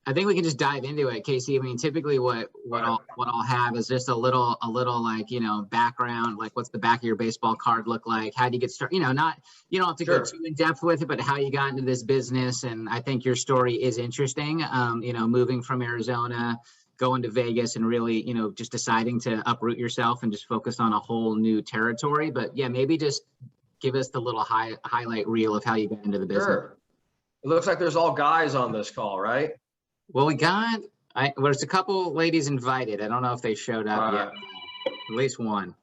I think we can just dive into it, Casey. I mean, typically what I'll have is just a little like, background, like what's the back of your baseball card look like? How do you get started? You don't have to go too in depth with it, but how you got into this business. And I think your story is interesting. Moving from Arizona, going to Vegas and really, just deciding to uproot yourself and just focus on a whole new territory. But yeah, maybe just give us the little highlight reel of how you got into the business. Sure. It looks like there's all guys on this call, right? Well, there's a couple ladies invited. I don't know if they showed up yet. At least one.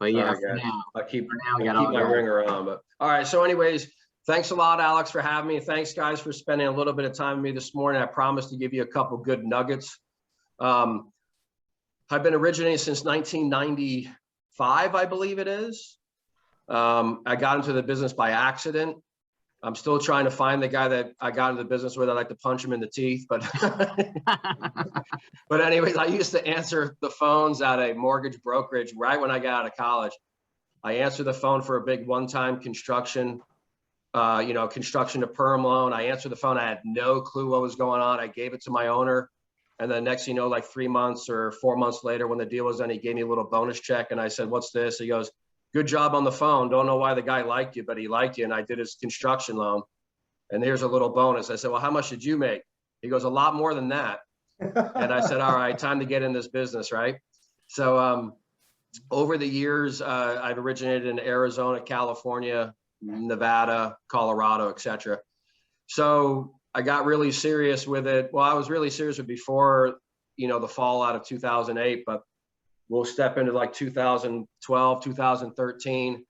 But yeah, for now. I keep my ringer on. But all right. So anyways, thanks a lot, Alex, for having me. Thanks, guys, for spending a little bit of time with me this morning. I promise to give you a couple good nuggets. I've been originating since 1995, I believe it is. I got into the business by accident. I'm still trying to find the guy that I got into the business with. I like to punch him in the teeth, but but anyways, I used to answer the phones at a mortgage brokerage right when I got out of college. I answered the phone for a big one-time construction, construction to perm loan. I answered the phone. I had no clue what was going on. I gave it to my owner. And then next, like 3 months or 4 months later, when the deal was done, he gave me a little bonus check. And I said, "What's this?" He goes, "Good job on the phone. Don't know why the guy liked you, but he liked you." And I did his construction loan. And here's a little bonus. I said, "Well, how much did you make?" He goes, "A lot more than that." And I said, "All right, time to get in this business," right? So over the years, I've originated in Arizona, California, Nevada, Colorado, etc. So I got really serious with it. Well, I was really serious with before, the fallout of 2008, but we'll step into like 2012, 2013,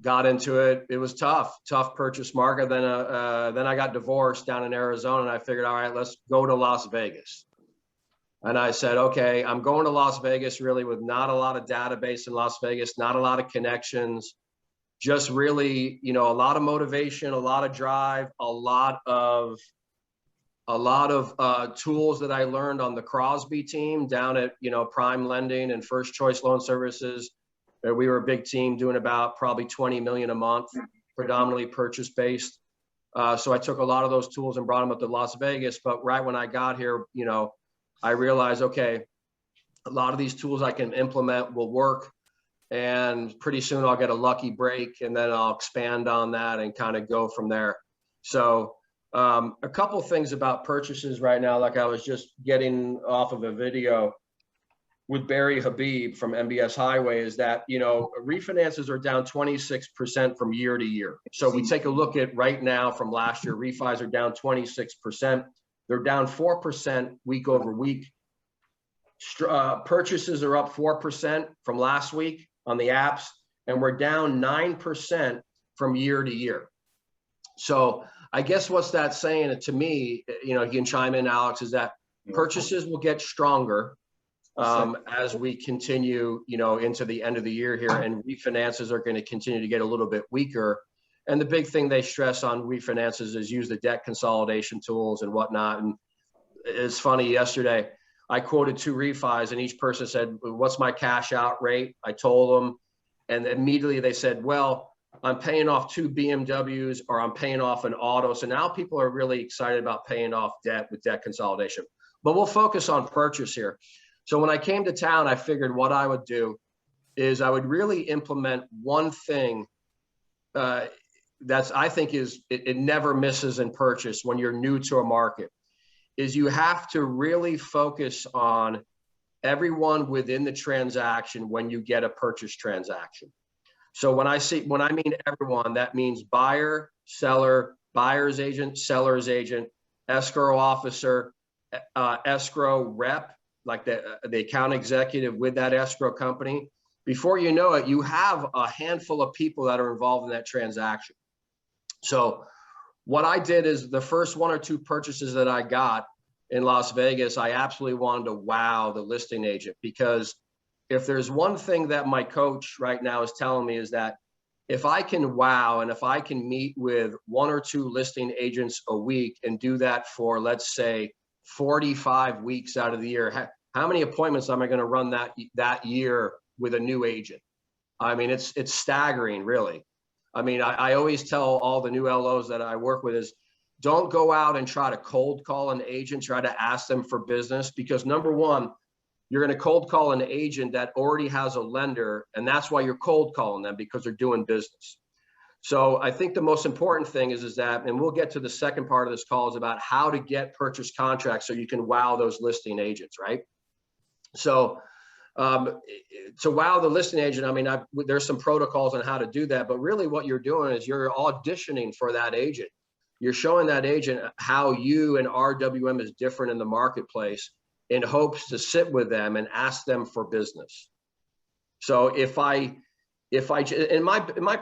got into it. It was tough purchase market. Then I got divorced down in Arizona, and I figured, all right, let's go to Las Vegas. And I said, okay, I'm going to Las Vegas really with not a lot of database in Las Vegas, not a lot of connections, just really, a lot of motivation, a lot of drive, a lot of tools that I learned on the Crosby team down at, Prime Lending and First Choice Loan Services. We were a big team doing about probably 20 million a month, predominantly purchase based. So I took a lot of those tools and brought them up to Las Vegas. But right when I got here, I realized, okay, a lot of these tools I can implement will work. And pretty soon I'll get a lucky break, and then I'll expand on that and kind of go from there. So a couple things about purchases right now, like I was just getting off of a video with Barry Habib from MBS Highway, is that, refinances are down 26% from year to year. So we take a look at right now from last year, refis are down 26%. They're down 4% week over week. Purchases are up 4% from last week on the apps, and we're down 9% from year to year. So I guess what's that saying to me, you can chime in, Alex, is that purchases will get stronger as we continue, into the end of the year here, and refinances are going to continue to get a little bit weaker. And the big thing they stress on refinances is use the debt consolidation tools and whatnot. And it's funny, yesterday I quoted 2 refis, and each person said, "What's my cash out rate?" I told them, and immediately they said, "Well, I'm paying off 2 BMWs, or I'm paying off an auto." So now people are really excited about paying off debt with debt consolidation. But we'll focus on purchase here. So when I came to town, I figured what I would do is I would really implement one thing that's, I think, it never misses in purchase when you're new to a market, is you have to really focus on everyone within the transaction when you get a purchase transaction. So when I mean everyone, that means buyer, seller, buyer's agent, seller's agent, escrow officer, escrow rep, like the account executive with that escrow company. Before you know it, you have a handful of people that are involved in that transaction. So what I did is the first 1 or 2 purchases that I got in Las Vegas, I absolutely wanted to wow the listing agent, because if there's one thing that my coach right now is telling me, is that if I can wow, and if I can meet with 1 or 2 listing agents a week and do that for, let's say, 45 weeks out of the year, how many appointments am I going to run that year with a new agent? I mean, it's staggering, really. I mean, I always tell all the new LOs that I work with is, don't go out and try to cold call an agent, try to ask them for business, because number one, you're going to cold call an agent that already has a lender, and that's why you're cold calling them, because they're doing business. So I think the most important thing is that, and we'll get to the second part of this call, is about how to get purchase contracts so you can wow those listing agents, right? So to wow the listing agent, I mean, there's some protocols on how to do that, but really what you're doing is you're auditioning for that agent. You're showing that agent how you and RWM is different in the marketplace, in hopes to sit with them and ask them for business. So if my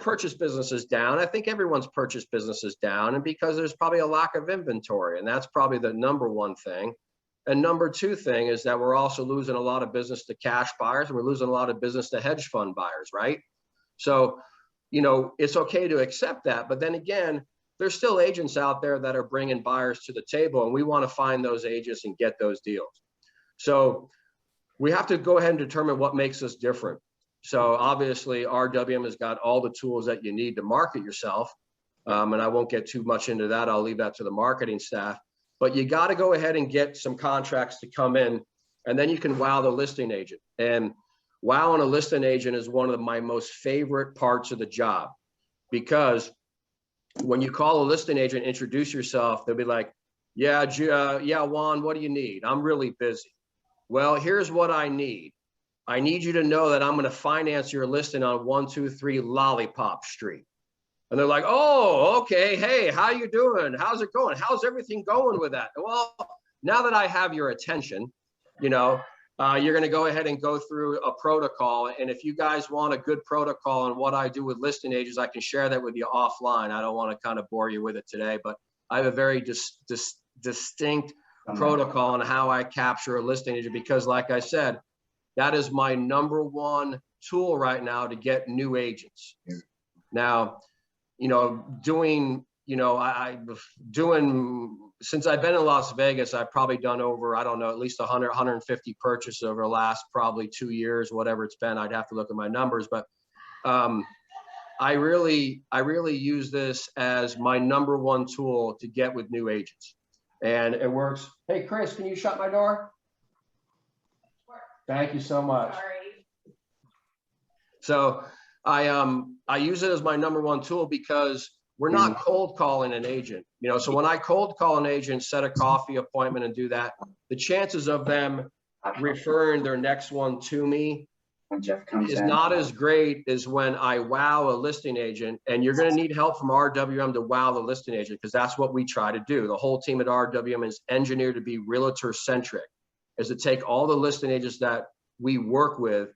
purchase business is down, I think everyone's purchase business is down, and because there's probably a lack of inventory, and that's probably the number one thing. And number two thing is that we're also losing a lot of business to cash buyers, and we're losing a lot of business to hedge fund buyers, right? So, you know, it's okay to accept that, but then again, there's still agents out there that are bringing buyers to the table, and we want to find those agents and get those deals. So we have to go ahead and determine what makes us different. So obviously RWM has got all the tools that you need to market yourself. And I won't get too much into that. I'll leave that to the marketing staff, but you got to go ahead and get some contracts to come in, and then you can wow the listing agent. And wowing a listing agent is one of my most favorite parts of the job, because when you call a listing agent, introduce yourself, they'll be like, yeah, Juan, what do you need? I'm really busy. Well, here's what I need. I need you to know that I'm going to finance your listing on 123 Lollipop Street. And they're like, oh, okay. Hey, how you doing? How's it going? How's everything going with that? Well, now that I have your attention, you know, you're going to go ahead and go through a protocol. And if you guys want a good protocol on what I do with listing agents, I can share that with you offline. I don't want to kind of bore you with it today, but I have a very distinct protocol on how I capture a listing agent, because like I said, that is my number one tool right now to get new agents. Now, you know, since I've been in Las Vegas, I've probably done over, I don't know, at least 100, 150 purchases over the last probably 2 years, whatever it's been. I'd have to look at my numbers, but I really use this as my number one tool to get with new agents. And it works. Hey, Chris, can you shut my door? Sure. Thank you so much. Sorry. So I use it as my number one tool, because we're not cold calling an agent. You know, so when I cold call an agent, set a coffee appointment and do that, the chances of them referring their next one to me is not as great as when I wow a listing agent. And you're going to need help from RWM to wow the listing agent, because that's what we try to do. The whole team at RWM is engineered to be realtor centric, is to take all the listing agents that we work with,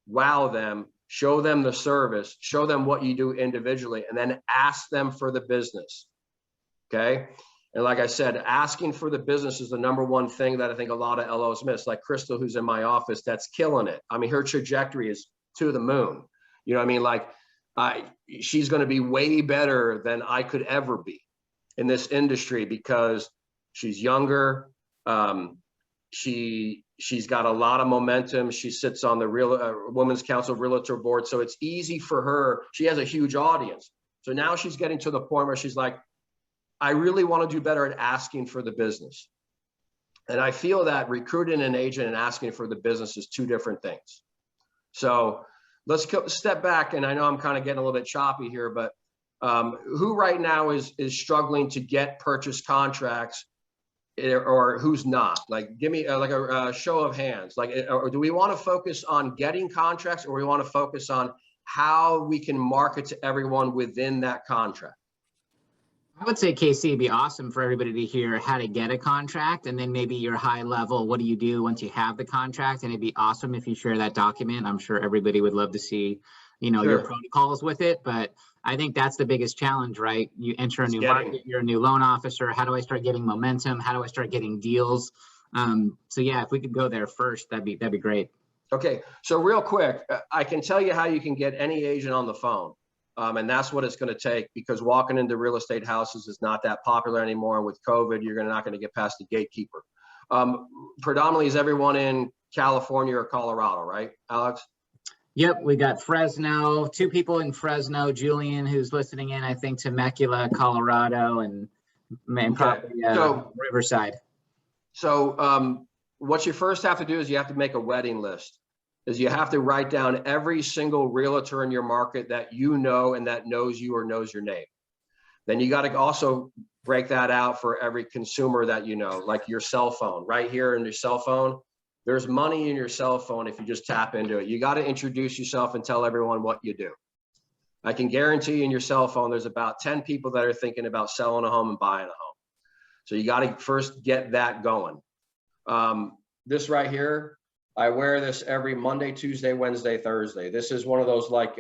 wow them, show them the service, show them what you do individually, and then ask them for the business. Okay. And like I said, asking for the business is the number one thing that I think a lot of LOs miss. Like Crystal, who's in my office, that's killing it. I mean, her trajectory is to the moon. You know what I mean? Like, she's going to be way better than I could ever be in this industry, because she's younger. She's got a lot of momentum. She sits on the Women's Council Realtor Board. So it's easy for her. She has a huge audience. So now she's getting to the point where she's like, I really want to do better at asking for the business. And I feel that recruiting an agent and asking for the business is two different things. So let's step back. And I know I'm kind of getting a little bit choppy here, but who right now is struggling to get purchase contracts, or who's not? Like, give me like a show of hands. Like, or do we want to focus on getting contracts, or we want to focus on how we can market to everyone within that contract? I would say, Casey, it'd be awesome for everybody to hear how to get a contract, and then maybe your high level, what do you do once you have the contract? And it'd be awesome if you share that document. I'm sure everybody would love to see, you know, your protocols with it. But I think that's the biggest challenge, right? You enter a new market, you're a new loan officer. How do I start getting momentum? How do I start getting deals? So yeah, if we could go there first, that'd be great. Okay, so real quick, I can tell you how you can get any agent on the phone. And that's what it's going to take, because walking into real estate houses is not that popular anymore. With COVID, you're not going to get past the gatekeeper. Predominantly is everyone in California or Colorado, right, Alex? Yep, we got Fresno, 2 people in Fresno, Julian, who's listening in, I think, Temecula, Colorado, and Man, Okay. probably Riverside. So what you first have to do is you have to make a wedding list. Is you have to write down every single realtor in your market that you know and that knows you or knows your name. Then you got to also break that out for every consumer that you know, like your cell phone. Right here in your cell phone, there's money in your cell phone if you just tap into it. You got to introduce yourself and tell everyone what you do. I can guarantee in your cell phone, there's about 10 people that are thinking about selling a home and buying a home. So you got to first get that going. This right here, I wear this every Monday, Tuesday, Wednesday, Thursday. This is one of those like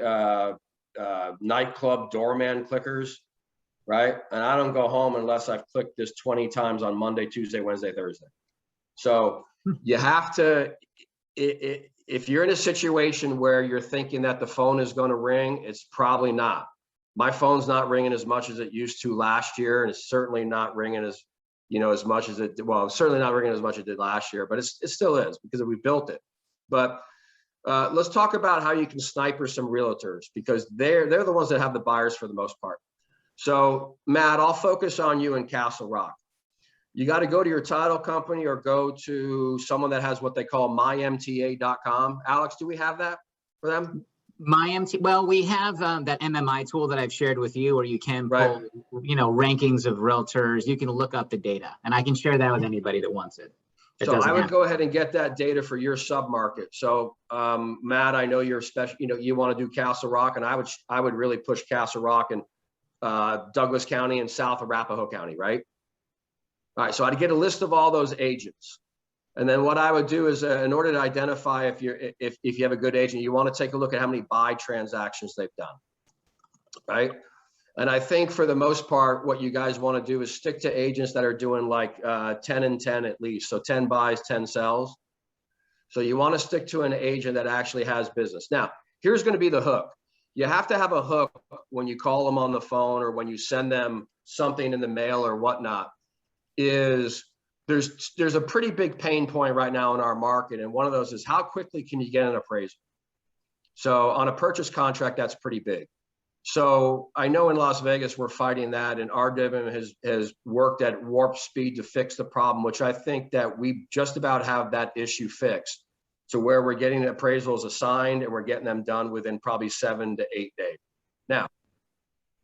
nightclub doorman clickers, right? And I don't go home unless I've clicked this 20 times on Monday, Tuesday, Wednesday, Thursday. So you have to, if you're in a situation where you're thinking that the phone is going to ring, it's probably not. My phone's not ringing as much as it used to last year, and it's certainly not ringing as much as it, well, certainly not ringing as much as it did last year, but it still is because we built it. But let's talk about how you can sniper some realtors, because they're the ones that have the buyers for the most part. So Matt, I'll focus on you in Castle Rock. You got to go to your title company or go to someone that has what they call mymta.com. Alex, do we have that for them? Well, we have that MMI tool that I've shared with you, where you can pull, rankings of realtors. You can look up the data, and I can share that with anybody that wants it. So I would go ahead and get that data for your submarket. So Matt, I know you're special. You want to do Castle Rock, and I would really push Castle Rock and Douglas County and south of Arapahoe County, right? All right. So I'd get a list of all those agents. And then what I would do is, in order to identify if you have a good agent, you want to take a look at how many buy transactions they've done, right? And I think for the most part, what you guys want to do is stick to agents that are doing like 10 and 10 at least. So 10 buys, 10 sells. So you want to stick to an agent that actually has business. Now, here's going to be the hook. You have to have a hook when you call them on the phone or when you send them something in the mail or whatnot. There's a pretty big pain point right now in our market. And one of those is, how quickly can you get an appraisal? So on a purchase contract, that's pretty big. So I know in Las Vegas, we're fighting that, and RWM has worked at warp speed to fix the problem, which I think that we just about have that issue fixed to where we're getting appraisals assigned and we're getting them done within probably 7 to 8 days. Now,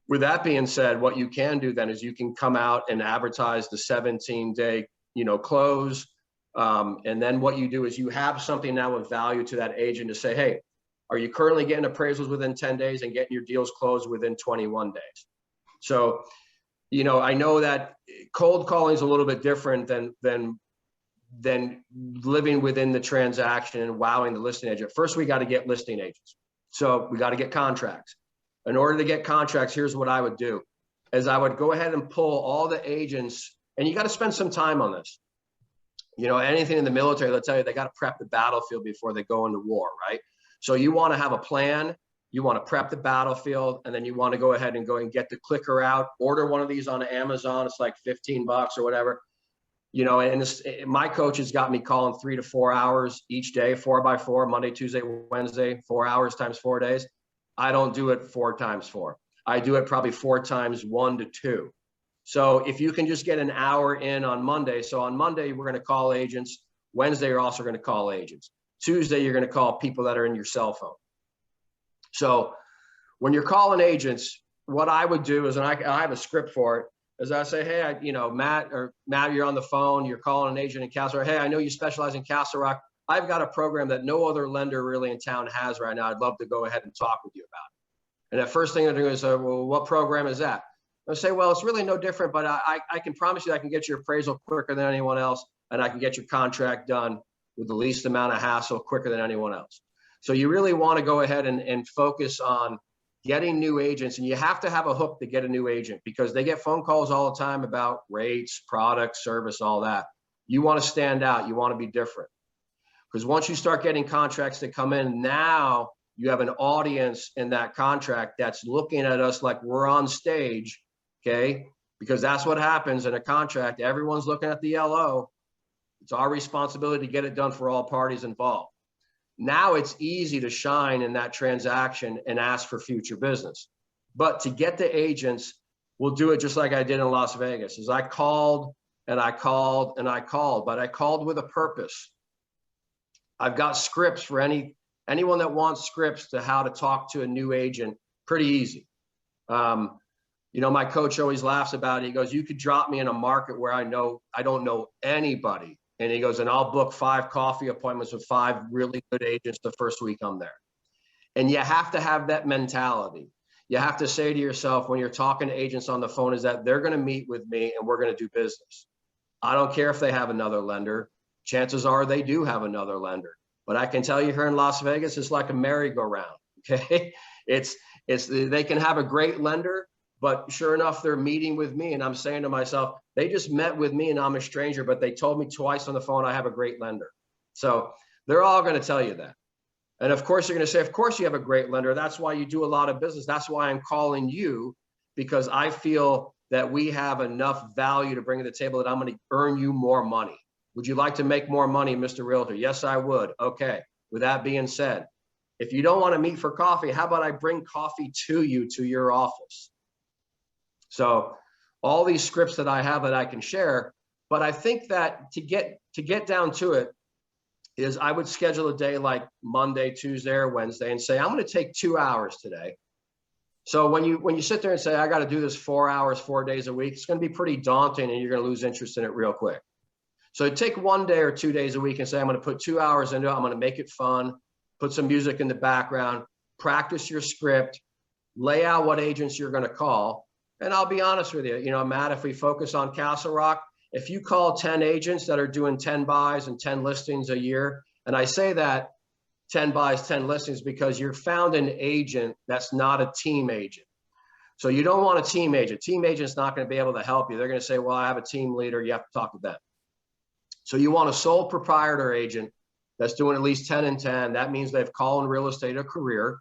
with that being said, what you can do then is you can come out and advertise the 17-day close. And then what you do is you have something now of value to that agent to say, hey, are you currently getting appraisals within 10 days and getting your deals closed within 21 days? So, I know that cold calling is a little bit different than living within the transaction and wowing the listing agent. First, we got to get listing agents. So we got to get contracts. In order to get contracts, here's what I would do, is I would go ahead and pull all the agents, and you got to spend some time on this. Anything in the military, they'll tell you they got to prep the battlefield before they go into war, right? So you want to have a plan, you want to prep the battlefield, and then you want to go ahead and get the clicker out, order one of these on Amazon. It's like $15 or whatever. And my coach has got me calling 3 to 4 hours each day, 4x4, Monday, Tuesday, Wednesday, 4 hours times 4 days. I don't do it 4 times 4. I do it probably 4 times 1 to 2. So if you can just get an hour in on Monday. So on Monday, we're going to call agents. Wednesday, you're also going to call agents. Tuesday, you're going to call people that are in your cell phone. So when you're calling agents, what I would do is, and I have a script for it, is I say, hey, Matt, you're on the phone, you're calling an agent in Castle Rock. Hey, I know you specialize in Castle Rock. I've got a program that no other lender really in town has right now. I'd love to go ahead and talk with you about it. And the first thing they're doing is, well, what program is that? I'll say, well, it's really no different, but I can promise you I can get your appraisal quicker than anyone else, and I can get your contract done with the least amount of hassle quicker than anyone else. So you really want to go ahead and focus on getting new agents, and you have to have a hook to get a new agent, because they get phone calls all the time about rates, product, service, all that. You want to stand out. You want to be different, because once you start getting contracts that come in, now you have an audience in that contract that's looking at us like we're on stage, okay? Because that's what happens in a contract. Everyone's looking at the LO. It's our responsibility to get it done for all parties involved. Now it's easy to shine in that transaction and ask for future business. But to get the agents, will do it just like I did in Las Vegas. Is I called and I called and I called, but I called with a purpose. I've got scripts for anyone that wants scripts to how to talk to a new agent. Pretty easy. You know, my coach always laughs about it. He goes, you could drop me in a market where I don't know anybody. And he goes, and I'll book 5 coffee appointments with 5 really good agents the first week I'm there. And you have to have that mentality. You have to say to yourself when you're talking to agents on the phone is that they're going to meet with me and we're going to do business. I don't care if they have another lender. Chances are they do have another lender. But I can tell you here in Las Vegas, it's like a merry-go-round, okay? They can have a great lender, but sure enough, they're meeting with me and I'm saying to myself, they just met with me and I'm a stranger, but they told me twice on the phone, I have a great lender. So they're all going to tell you that. And of course, you're going to say, of course you have a great lender. That's why you do a lot of business. That's why I'm calling you, because I feel that we have enough value to bring to the table that I'm going to earn you more money. Would you like to make more money, Mr. Realtor? Yes, I would. Okay. With that being said, if you don't want to meet for coffee, how about I bring coffee to you to your office? So all these scripts that I have that I can share, but I think that to get down to it is I would schedule a day like Monday, Tuesday, or Wednesday and say, I'm going to take 2 hours today. So when you sit there and say, I got to do this 4 hours, 4 days a week, it's going to be pretty daunting and you're going to lose interest in it real quick. So take 1 day or 2 days a week and say, I'm going to put 2 hours into it. I'm going to make it fun, put some music in the background, practice your script, lay out what agents you're going to call. And I'll be honest with you, you know, Matt, if we focus on Castle Rock, if you call 10 agents that are doing 10 buys and 10 listings a year, and I say that 10 buys, 10 listings because you're found an agent that's not a team agent. So you don't want a team agent. Team agent's not going to be able to help you. They're going to say, well, I have a team leader. You have to talk to them. So you want a sole proprietor agent that's doing at least 10 and 10. That means they've called in real estate a career,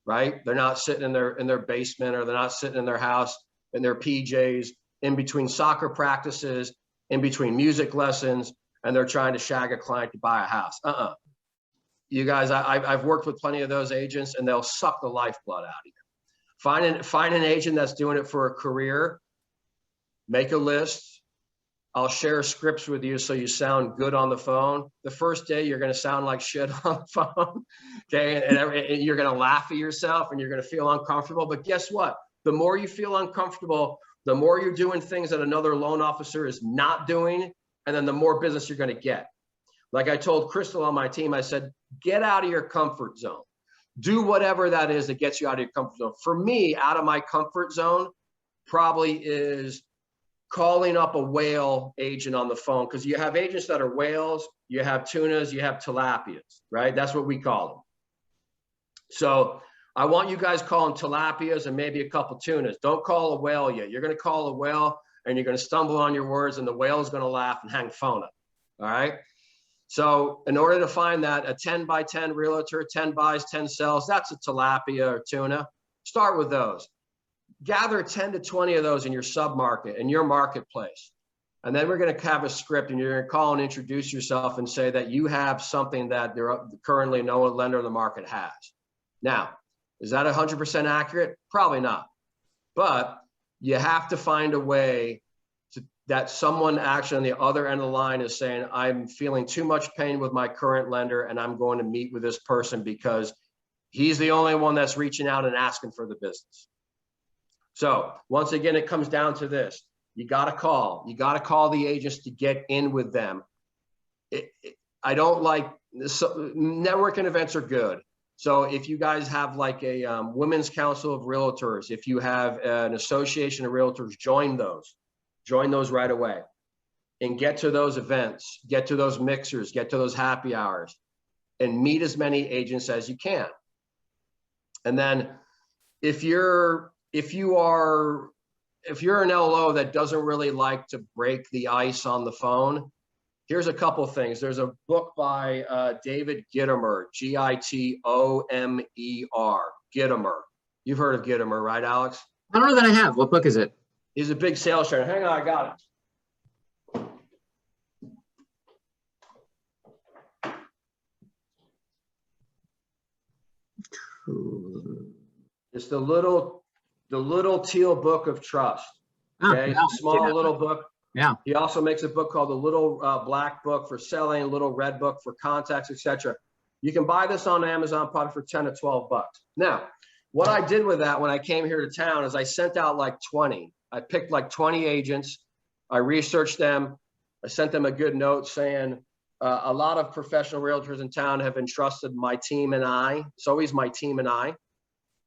right? They're not sitting in their basement, or they're not sitting in their house in their PJs in between soccer practices, in between music lessons, and they're trying to shag a client to buy a house. You guys, I've worked with plenty of those agents and they'll suck the lifeblood out of you. Find an agent that's doing it for a career, make a list. I'll share scripts with you so you sound good on the phone. The first day, you're going to sound like shit on the phone, okay? And you're going to laugh at yourself and you're going to feel uncomfortable. But guess what? The more you feel uncomfortable, the more you're doing things that another loan officer is not doing, and then the more business you're going to get. Like I told Crystal on my team, I said, get out of your comfort zone. Do whatever that is that gets you out of your comfort zone. For me, out of my comfort zone probably is calling up a whale agent on the phone, because you have agents that are whales, you have tunas, you have tilapias, right? That's what we call them. So I want you guys calling tilapias and maybe a couple tunas. Don't call a whale yet. You're going to call a whale and you're going to stumble on your words and the whale is going to laugh and hang the phone up. All right. So in order to find that, a 10 by 10 realtor, 10 buys, 10 sells, that's a tilapia or tuna. Start with those. Gather 10 to 20 of those in your submarket, in your marketplace. And then we're going to have a script and you're going to call and introduce yourself and say that you have something that there currently no lender in the market has. Now, is that 100% accurate? Probably not. But you have to find a way that someone actually on the other end of the line is saying, I'm feeling too much pain with my current lender and I'm going to meet with this person because he's the only one that's reaching out and asking for the business. So once again, it comes down to this. You got to call. You got to call the agents to get in with them. I don't like this. Networking events are good. So if you guys have like a Women's Council of Realtors, if you have an association of realtors, join those. Join those right away and get to those events, get to those mixers, get to those happy hours and meet as many agents as you can. And then if you're an LO that doesn't really like to break the ice on the phone, here's a couple of things. There's a book by David Gitomer, Gitomer, Gitomer. You've heard of Gitomer, right, Alex? I don't know that I have. What book is it? He's a big sales trainer. Hang on, I got it. Just a little the little teal book of trust. Oh, Okay, yeah, small little book. Yeah. He also makes a book called the Little Black Book for selling, Little Red Book for contacts, etc. You can buy this on Amazon probably for 10 to 12 bucks. Now, what I did with that when I came here to town is I sent out like 20. I picked like 20 agents. I researched them. I sent them a good note saying a lot of professional realtors in town have entrusted my team and I. It's always my team and I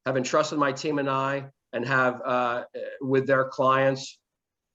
have entrusted my team and I and have with their clients.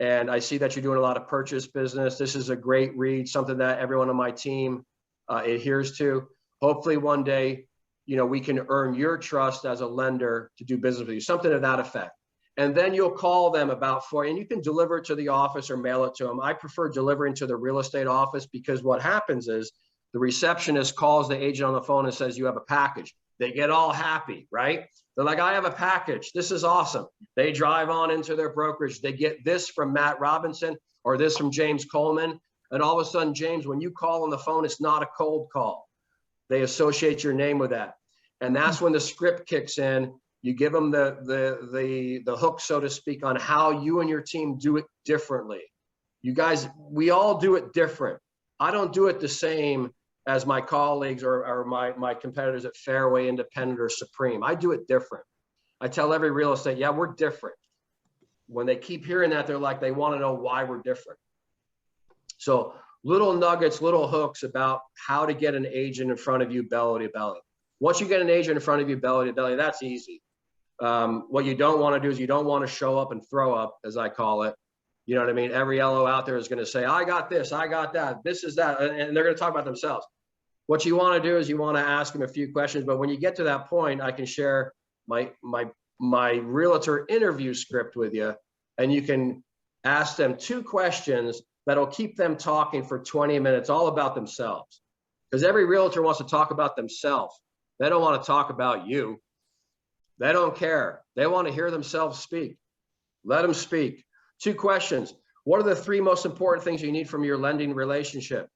And I see that you're doing a lot of purchase business. This is a great read, something that everyone on my team adheres to. Hopefully one day, you know, we can earn your trust as a lender to do business with you, something to that effect. And then you'll call them and you can deliver it to the office or mail it to them. I prefer delivering to the real estate office because what happens is the receptionist calls the agent on the phone and says, you have a package. They get all happy, right? They're like, I have a package. This is awesome. They drive on into their brokerage. They get this from Matt Robinson or this from James Coleman. And all of a sudden, James, when you call on the phone, it's not a cold call. They associate your name with that. And that's when the script kicks in. You give them the hook, so to speak, on how you and your team do it differently. You guys, we all do it different. I don't do it the same as my colleagues or my competitors at Fairway, Independent, or Supreme. I do it different. I tell every real estate, yeah, we're different. When they keep hearing that, they're like, they want to know why we're different. So little nuggets, little hooks about how to get an agent in front of you belly to belly. Once you get an agent in front of you belly to belly, that's easy. What you don't want to do is you don't want to show up and throw up, as I call it. You know what I mean? Every LO out there is going to say, I got this, I got that, this is that, and they're going to talk about themselves. What you want to do is you want to ask them a few questions, but when you get to that point, I can share my realtor interview script with you, and you can ask them 2 questions that'll keep them talking for 20 minutes, all about themselves. Because every realtor wants to talk about themselves. They don't want to talk about you. They don't care. They want to hear themselves speak. Let them speak. 2 questions. What are the 3 most important things you need from your lending relationship?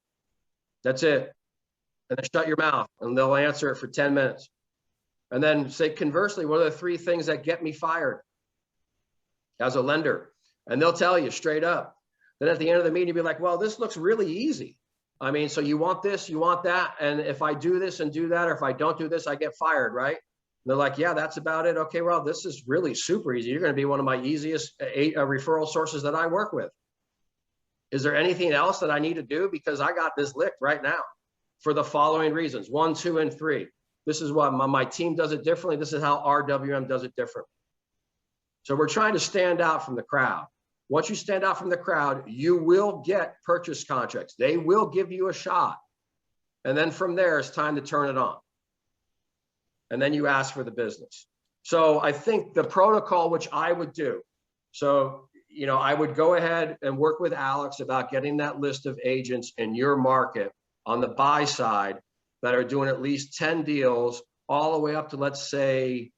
That's it. And then shut your mouth and they'll answer it for 10 minutes. And then say, conversely, what are the 3 things that get me fired as a lender? And they'll tell you straight up. Then at the end of the meeting, you'll be like, well, this looks really easy. I mean, so you want this, you want that. And if I do this and do that, or if I don't do this, I get fired, right? And they're like, yeah, that's about it. Okay, well, this is really super easy. You're going to be one of my easiest referral sources that I work with. Is there anything else that I need to do? Because I got this licked right now for the following reasons, 1, 2, and 3. This is what my team does it differently. This is how RWM does it differently. So we're trying to stand out from the crowd. Once you stand out from the crowd, you will get purchase contracts. They will give you a shot. And then from there, it's time to turn it on. And then you ask for the business. So I think the protocol, which I would do, so, you know, I would go ahead and work with Alex about getting that list of agents in your market on the buy side that are doing at least 10 deals all the way up to, let's say,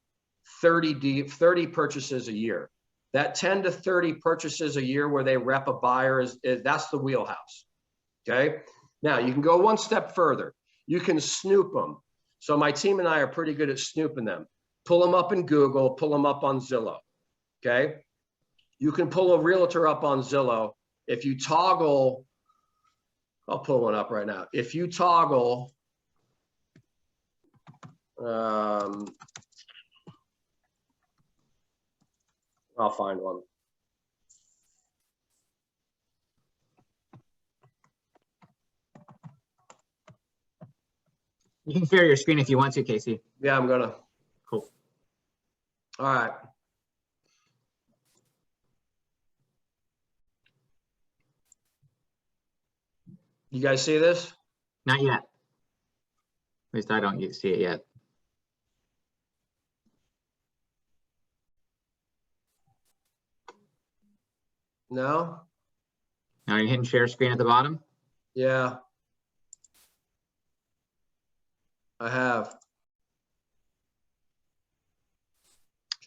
30 purchases a year. That 10 to 30 purchases a year where they rep a buyer that's the wheelhouse. Okay. Now you can go one step further. You can snoop them. So my team and I are pretty good at snooping them. Pull them up in Google, pull them up on Zillow. Okay. You can pull a realtor up on Zillow. If you toggle, I'll pull one up right now. If you toggle, I'll find one. You can share your screen if you want to, Casey. Yeah, I'm gonna. Cool. All right. You guys see this? Not yet. At least I don't see it yet. No? Now you're hitting share screen at the bottom? Yeah. I have.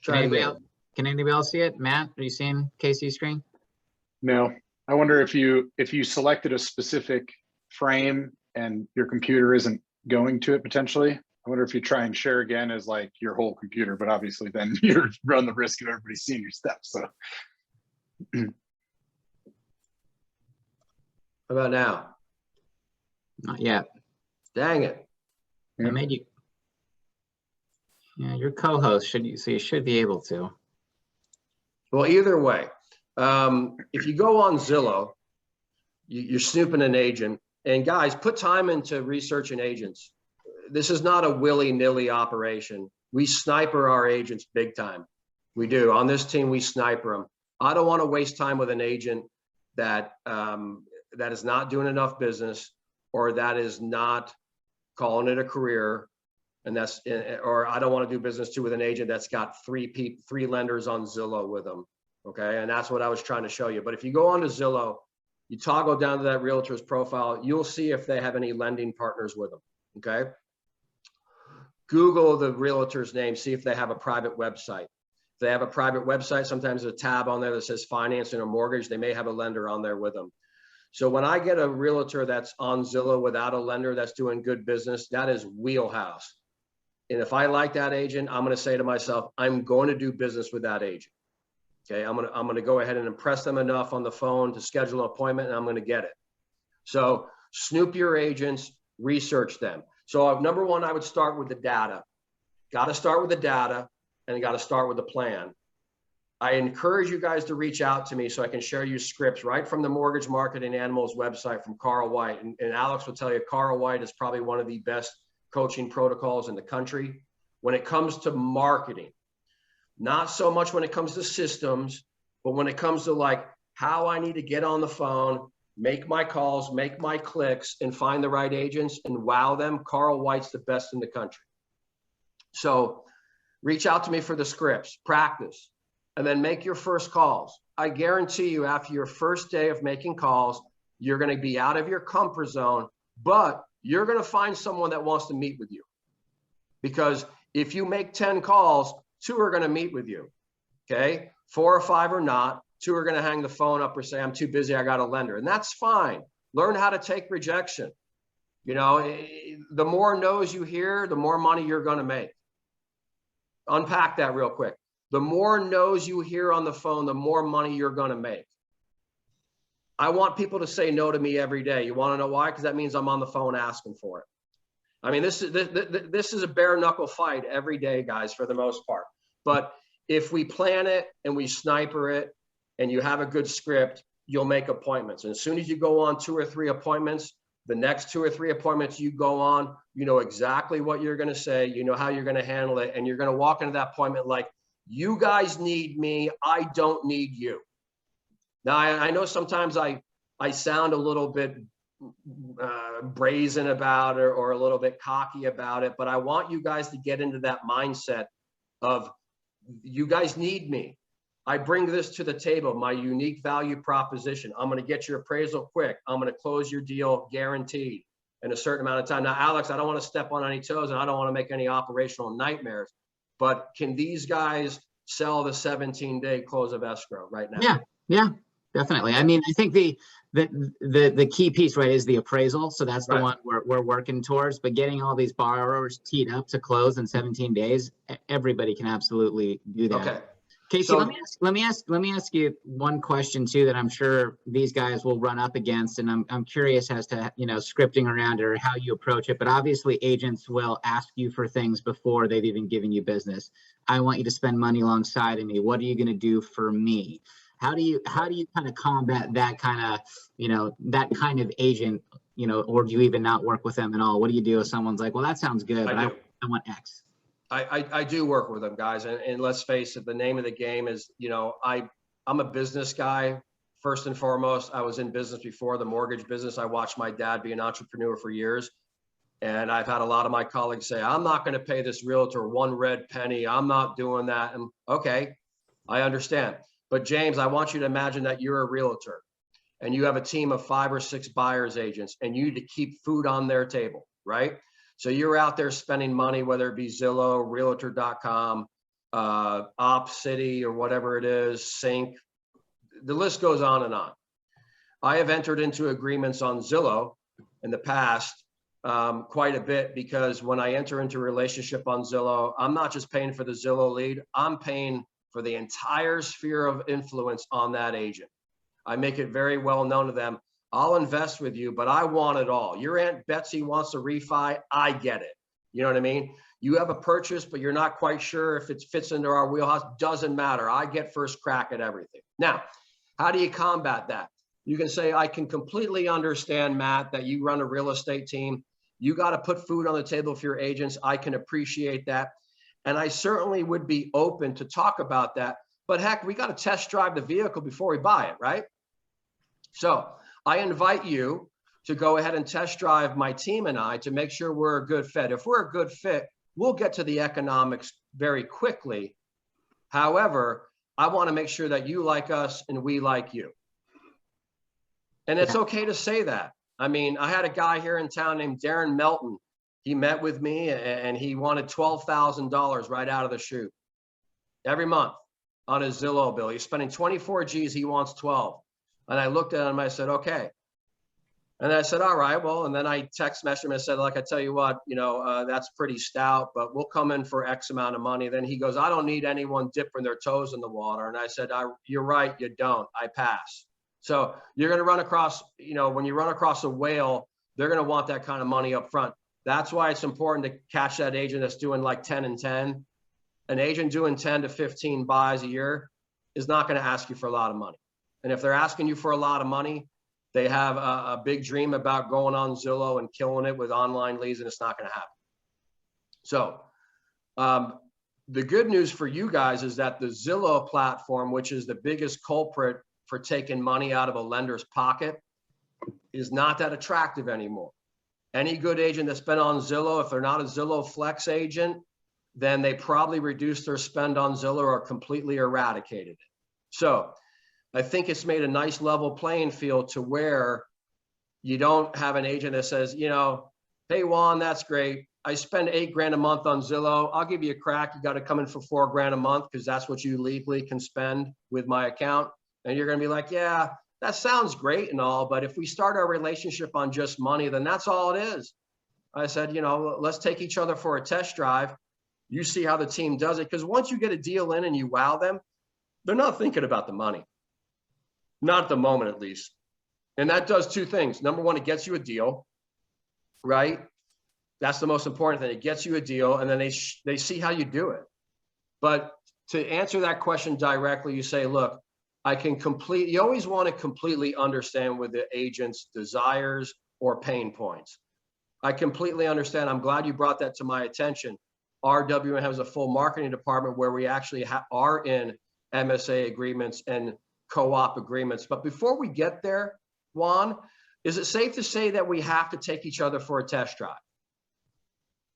Can anybody else see it? Matt, are you seeing Casey's screen? No. I wonder if you selected a specific frame and your computer isn't going to it potentially. I wonder if you try and share again as like your whole computer, but obviously then you run the risk of everybody seeing your steps. So How about now? Not yet. Dang it. I made you. Yeah, your co-host so you should be able to. Well, either way, if you go on Zillow, you're snooping an agent, and guys, put time into researching agents. This is not a willy-nilly operation. We sniper our agents big time. We do. On this team, we sniper them. I don't want to waste time with an agent that that is not doing enough business, or that is not calling it a career. And that's, or I don't want to do business too with an agent that's got three lenders on Zillow with them. Okay. And that's what I was trying to show you. But if you go onto Zillow, you toggle down to that realtor's profile, you'll see if they have any lending partners with them. Okay. Google the realtor's name, see if they have a private website. If they have a private website, sometimes there's a tab on there that says financing or mortgage. They may have a lender on there with them. So when I get a realtor that's on Zillow without a lender that's doing good business, that is wheelhouse. And if I like that agent, I'm going to say to myself, I'm going to do business with that agent. Okay, I'm going to go ahead and impress them enough on the phone to schedule an appointment, and I'm going to get it. So snoop your agents, research them. So number one, I would start with the data. Got to start with the data, and got to start with the plan. I encourage you guys to reach out to me so I can share you scripts right from the Mortgage Marketing Animals website from Carl White. And Alex will tell you, Carl White is probably one of the best coaching protocols in the country when it comes to marketing. Not so much when it comes to systems, but when it comes to like how I need to get on the phone, make my calls, make my clicks, and find the right agents and wow them. Carl White's the best in the country. So reach out to me for the scripts, practice, and then make your first calls. I guarantee you after your first day of making calls, you're going to be out of your comfort zone, but you're going to find someone that wants to meet with you. Because if you make 10 calls, 2 are going to meet with you. Okay. 4 or 5 are not. 2 are going to hang the phone up or say, I'm too busy, I got a lender. And that's fine. Learn how to take rejection. You know, the more no's you hear, the more money you're going to make. Unpack that real quick. The more no's you hear on the phone, the more money you're going to make. I want people to say no to me every day. You want to know why? Because that means I'm on the phone asking for it. I mean, this is a bare knuckle fight every day, guys, for the most part. But if we plan it and we sniper it and you have a good script, you'll make appointments. And as soon as you go on 2 or 3 appointments, the next 2 or 3 appointments you go on, you know exactly what you're going to say. You know how you're going to handle it. And you're going to walk into that appointment like, you guys need me. I don't need you. Now, I know sometimes I sound a little bit brazen about it or a little bit cocky about it, but I want you guys to get into that mindset of you guys need me. I bring this to the table, my unique value proposition. I'm going to get your appraisal quick. I'm going to close your deal guaranteed in a certain amount of time. Now, Alex, I don't want to step on any toes and I don't want to make any operational nightmares, but can these guys sell the 17-day close of escrow right now? Yeah, definitely. I mean, I think the key piece, right, is the appraisal. So that's the one we're working towards. But getting all these borrowers teed up to close in 17 days, everybody can absolutely do that. Okay. Casey, So, let me ask you one question too that I'm sure these guys will run up against, and I'm curious as to scripting around it or how you approach it. But obviously, agents will ask you for things before they've even given you business. I want you to spend money alongside of me. What are you going to do for me? How do you kind of combat that kind of agent, or do you even not work with them at all? What do you do if someone's like, well, that sounds good, but I want X? I do work with them, guys. And let's face it, the name of the game is, I'm a business guy. First and foremost, I was in business before the mortgage business. I watched my dad be an entrepreneur for years. And I've had a lot of my colleagues say, I'm not going to pay this realtor 1 red penny. I'm not doing that. And okay, I understand. But James, I want you to imagine that you're a realtor and you have a team of 5 or 6 buyer's agents and you need to keep food on their table, right? So you're out there spending money, whether it be Zillow, Realtor.com, OpCity, or whatever it is, Sync. The list goes on and on. I have entered into agreements on Zillow in the past quite a bit, because when I enter into a relationship on Zillow, I'm not just paying for the Zillow lead, I'm paying for the entire sphere of influence on that agent. I make it very well known to them, I'll invest with you, but I want it all. Your Aunt Betsy wants to refi, I get it. You know what I mean? You have a purchase, but you're not quite sure if it fits into our wheelhouse, doesn't matter. I get first crack at everything. Now, how do you combat that? You can say, I can completely understand, Matt, that you run a real estate team. You got to put food on the table for your agents. I can appreciate that. And I certainly would be open to talk about that. But heck, we got to test drive the vehicle before we buy it, right? So I invite you to go ahead and test drive my team and I to make sure we're a good fit. If we're a good fit, we'll get to the economics very quickly. However, I want to make sure that you like us and we like you. And it's okay to say that. I mean, I had a guy here in town named Darren Melton. He met with me and he wanted $12,000 right out of the chute every month on his Zillow bill. He's spending 24 G's, he wants 12. And I looked at him, I said, okay. And I said, all right, well, and then I text messaged him and said, like, I tell you what, you know, that's pretty stout, but we'll come in for X amount of money. Then he goes, I don't need anyone dipping their toes in the water. And I said, you're right, you don't, I pass. So you're going to run across, you know, when you run across a whale, they're going to want that kind of money up front. That's why it's important to catch that agent that's doing like 10 and 10. An agent doing 10 to 15 buys a year is not going to ask you for a lot of money. And if they're asking you for a lot of money, they have a big dream about going on Zillow and killing it with online leads, and it's not going to happen. So the good news for you guys is that the Zillow platform, which is the biggest culprit for taking money out of a lender's pocket, is not that attractive anymore. Any good agent that's been on Zillow, if they're not a Zillow Flex agent, then they probably reduced their spend on Zillow or completely eradicated it. So I think it's made a nice level playing field to where you don't have an agent that says, you know, hey, Juan, that's great. I spend $8 grand a month on Zillow. I'll give you a crack. You got to come in for $4 grand a month because that's what you legally can spend with my account. And you're going to be like, yeah, that sounds great and all, but if we start our relationship on just money, then that's all it is. I said, you know, let's take each other for a test drive. You see how the team does it. Because once you get a deal in and you wow them, they're not thinking about the money. Not at the moment, at least. And that does two things. Number one, it gets you a deal, right? That's the most important thing. It gets you a deal, and then they see how you do it. But to answer that question directly, you say, look, you always want to completely understand with the agent's desires or pain points. I completely understand. I'm glad you brought that to my attention. RWM has a full marketing department where we actually are in MSA agreements and co-op agreements. But before we get there, Juan, is it safe to say that we have to take each other for a test drive?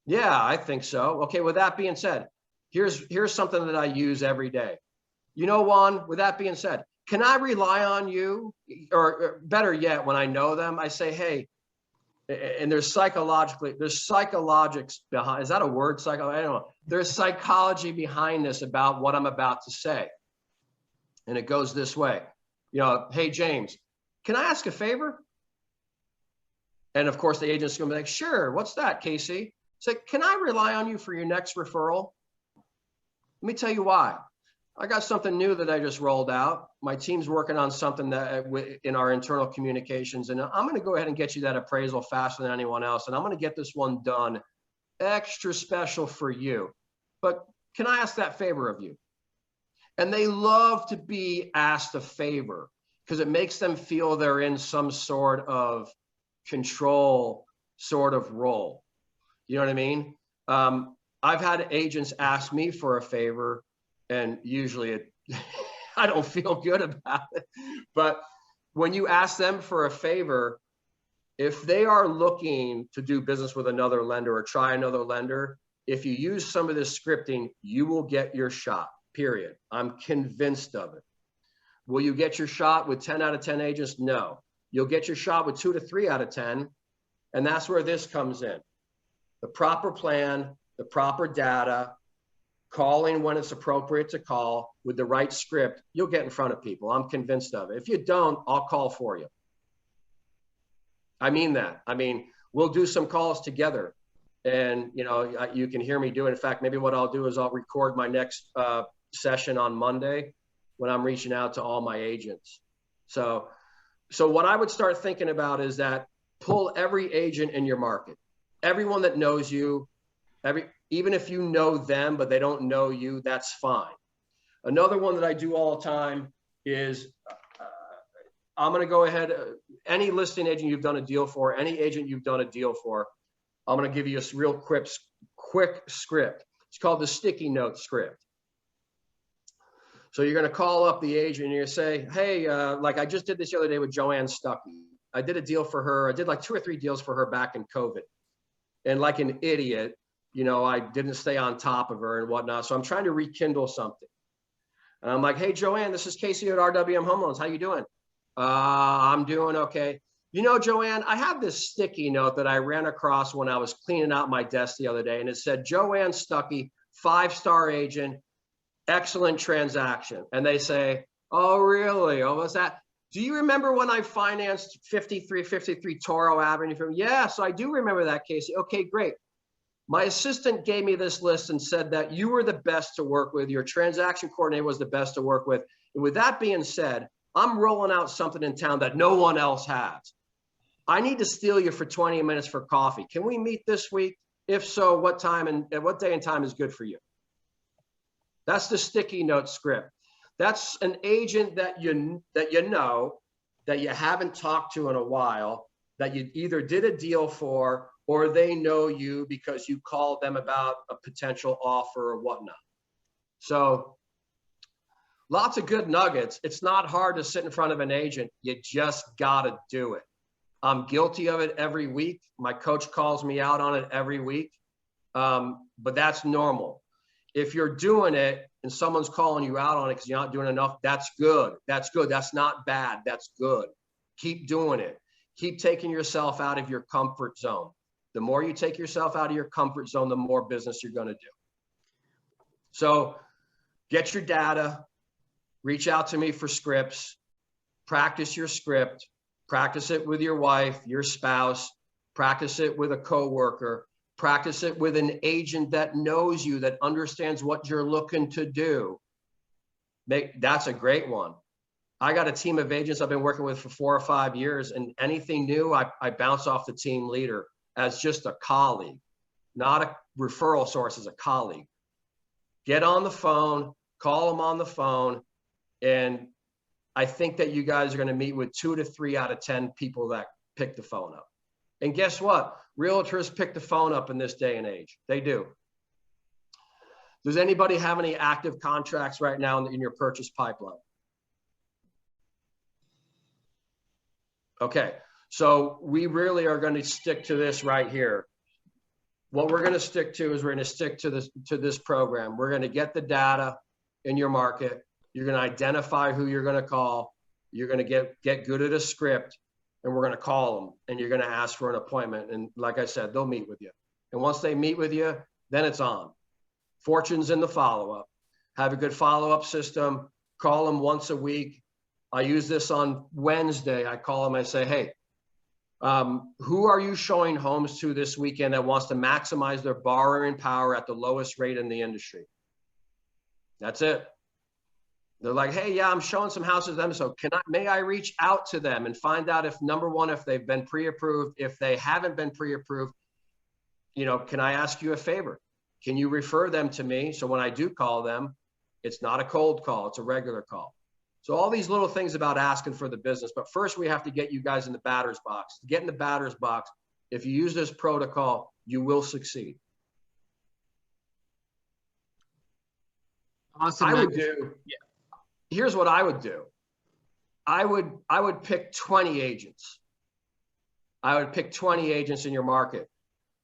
Yeah, I think so. Okay, with that being said, here's something that I use every day. You know, Juan, with that being said, can I rely on you? Or better yet, when I know them, I say, hey, and there's psychologics behind, is that a word? I don't know. There's psychology behind this about what I'm about to say. And it goes this way, you know, hey, James, can I ask a favor? And of course, the agent's gonna be like, sure, what's that, Casey? It's like, can I rely on you for your next referral? Let me tell you why. I got something new that I just rolled out. My team's working on something that in our internal communications, and I'm gonna go ahead and get you that appraisal faster than anyone else. And I'm gonna get this one done extra special for you. But can I ask that favor of you? And they love to be asked a favor because it makes them feel they're in some sort of control sort of role. You know what I mean? I've had agents ask me for a favor, and usually I don't feel good about it. But when you ask them for a favor, if they are looking to do business with another lender or try another lender, if you use some of this scripting, you will get your shot. Period. I'm convinced of it. Will you get your shot with 10 out of 10 agents? No. You'll get your shot with 2 to 3 out of 10. And that's where this comes in. The proper plan, the proper data, calling when it's appropriate to call with the right script, you'll get in front of people. I'm convinced of it. If you don't, I'll call for you. I mean that. I mean, we'll do some calls together. And, you know, you can hear me do it. In fact, maybe what I'll do is I'll record my next session on Monday when I'm reaching out to all my agents. So what I would start thinking about is that pull every agent in your market, everyone that knows you, even if you know them, but they don't know you, that's fine. Another one that I do all the time is I'm going to go ahead, any listing agent you've done a deal for, any agent you've done a deal for, I'm going to give you a real quick script. It's called the sticky note script. So you're going to call up the agent and you're going to say, hey, like I just did this the other day with Joanne Stuckey. I did a deal for her. I did like 2 or 3 deals for her back in COVID. And like an idiot, you know, I didn't stay on top of her and whatnot. So I'm trying to rekindle something. And I'm like, hey, Joanne, this is Casey at RWM Home Loans. How you doing? I'm doing okay. You know, Joanne, I have this sticky note that I ran across when I was cleaning out my desk the other day, and it said, Joanne Stuckey, 5-star agent, excellent transaction. And they say, oh, really? Oh, what's that? Do you remember when I financed 5353 Toro Avenue? Yes, I do remember that, Casey. Okay, great. My assistant gave me this list and said that you were the best to work with. Your transaction coordinator was the best to work with. And with that being said, I'm rolling out something in town that no one else has. I need to steal you for 20 minutes for coffee. Can we meet this week? If so, what time and what day and time is good for you? That's the sticky note script. That's an agent that you know, that you haven't talked to in a while, that you either did a deal for, or they know you because you called them about a potential offer or whatnot. So lots of good nuggets. It's not hard to sit in front of an agent. You just got to do it. I'm guilty of it every week. My coach calls me out on it every week, but that's normal. If you're doing it and someone's calling you out on it because you're not doing enough, that's good. That's good. That's not bad. That's good. Keep doing it. Keep taking yourself out of your comfort zone. The more you take yourself out of your comfort zone, the more business you're going to do. So get your data, reach out to me for scripts, practice your script, practice it with your wife, your spouse, practice it with a coworker, practice it with an agent that knows you, that understands what you're looking to do. That's a great one. I got a team of agents I've been working with for 4 or 5 years, and anything new, I bounce off the team leader as just a colleague, not a referral source, as a colleague. Get on the phone, call them on the phone, and I think that you guys are going to meet with 2 to 3 out of 10 people that pick the phone up. And guess what? Realtors pick the phone up in this day and age. They do. Does anybody have any active contracts right now in your purchase pipeline? Okay, so we really are going to stick to this right here. What we're going to stick to is we're going to stick to this program. We're going to get the data in your market. You're going to identify who you're going to call. You're going to get good at a script, and we're going to call them, and you're going to ask for an appointment. And like I said, they'll meet with you. And once they meet with you, then it's on. Fortune's in the follow-up. Have a good follow-up system. Call them once a week. I use this on Wednesday. I call them. I say, hey, who are you showing homes to this weekend that wants to maximize their borrowing power at the lowest rate in the industry? That's it. They're like, hey, yeah, I'm showing some houses to them. So may I reach out to them and find out if, number one, if they've been pre-approved, if they haven't been pre-approved, you know, can I ask you a favor? Can you refer them to me? So when I do call them, it's not a cold call, it's a regular call. So all these little things about asking for the business, but first we have to get you guys in the batter's box. To get in the batter's box, if you use this protocol, you will succeed. Awesome. I would do, here's what I would do. I would pick 20 agents. I would pick 20 agents in your market.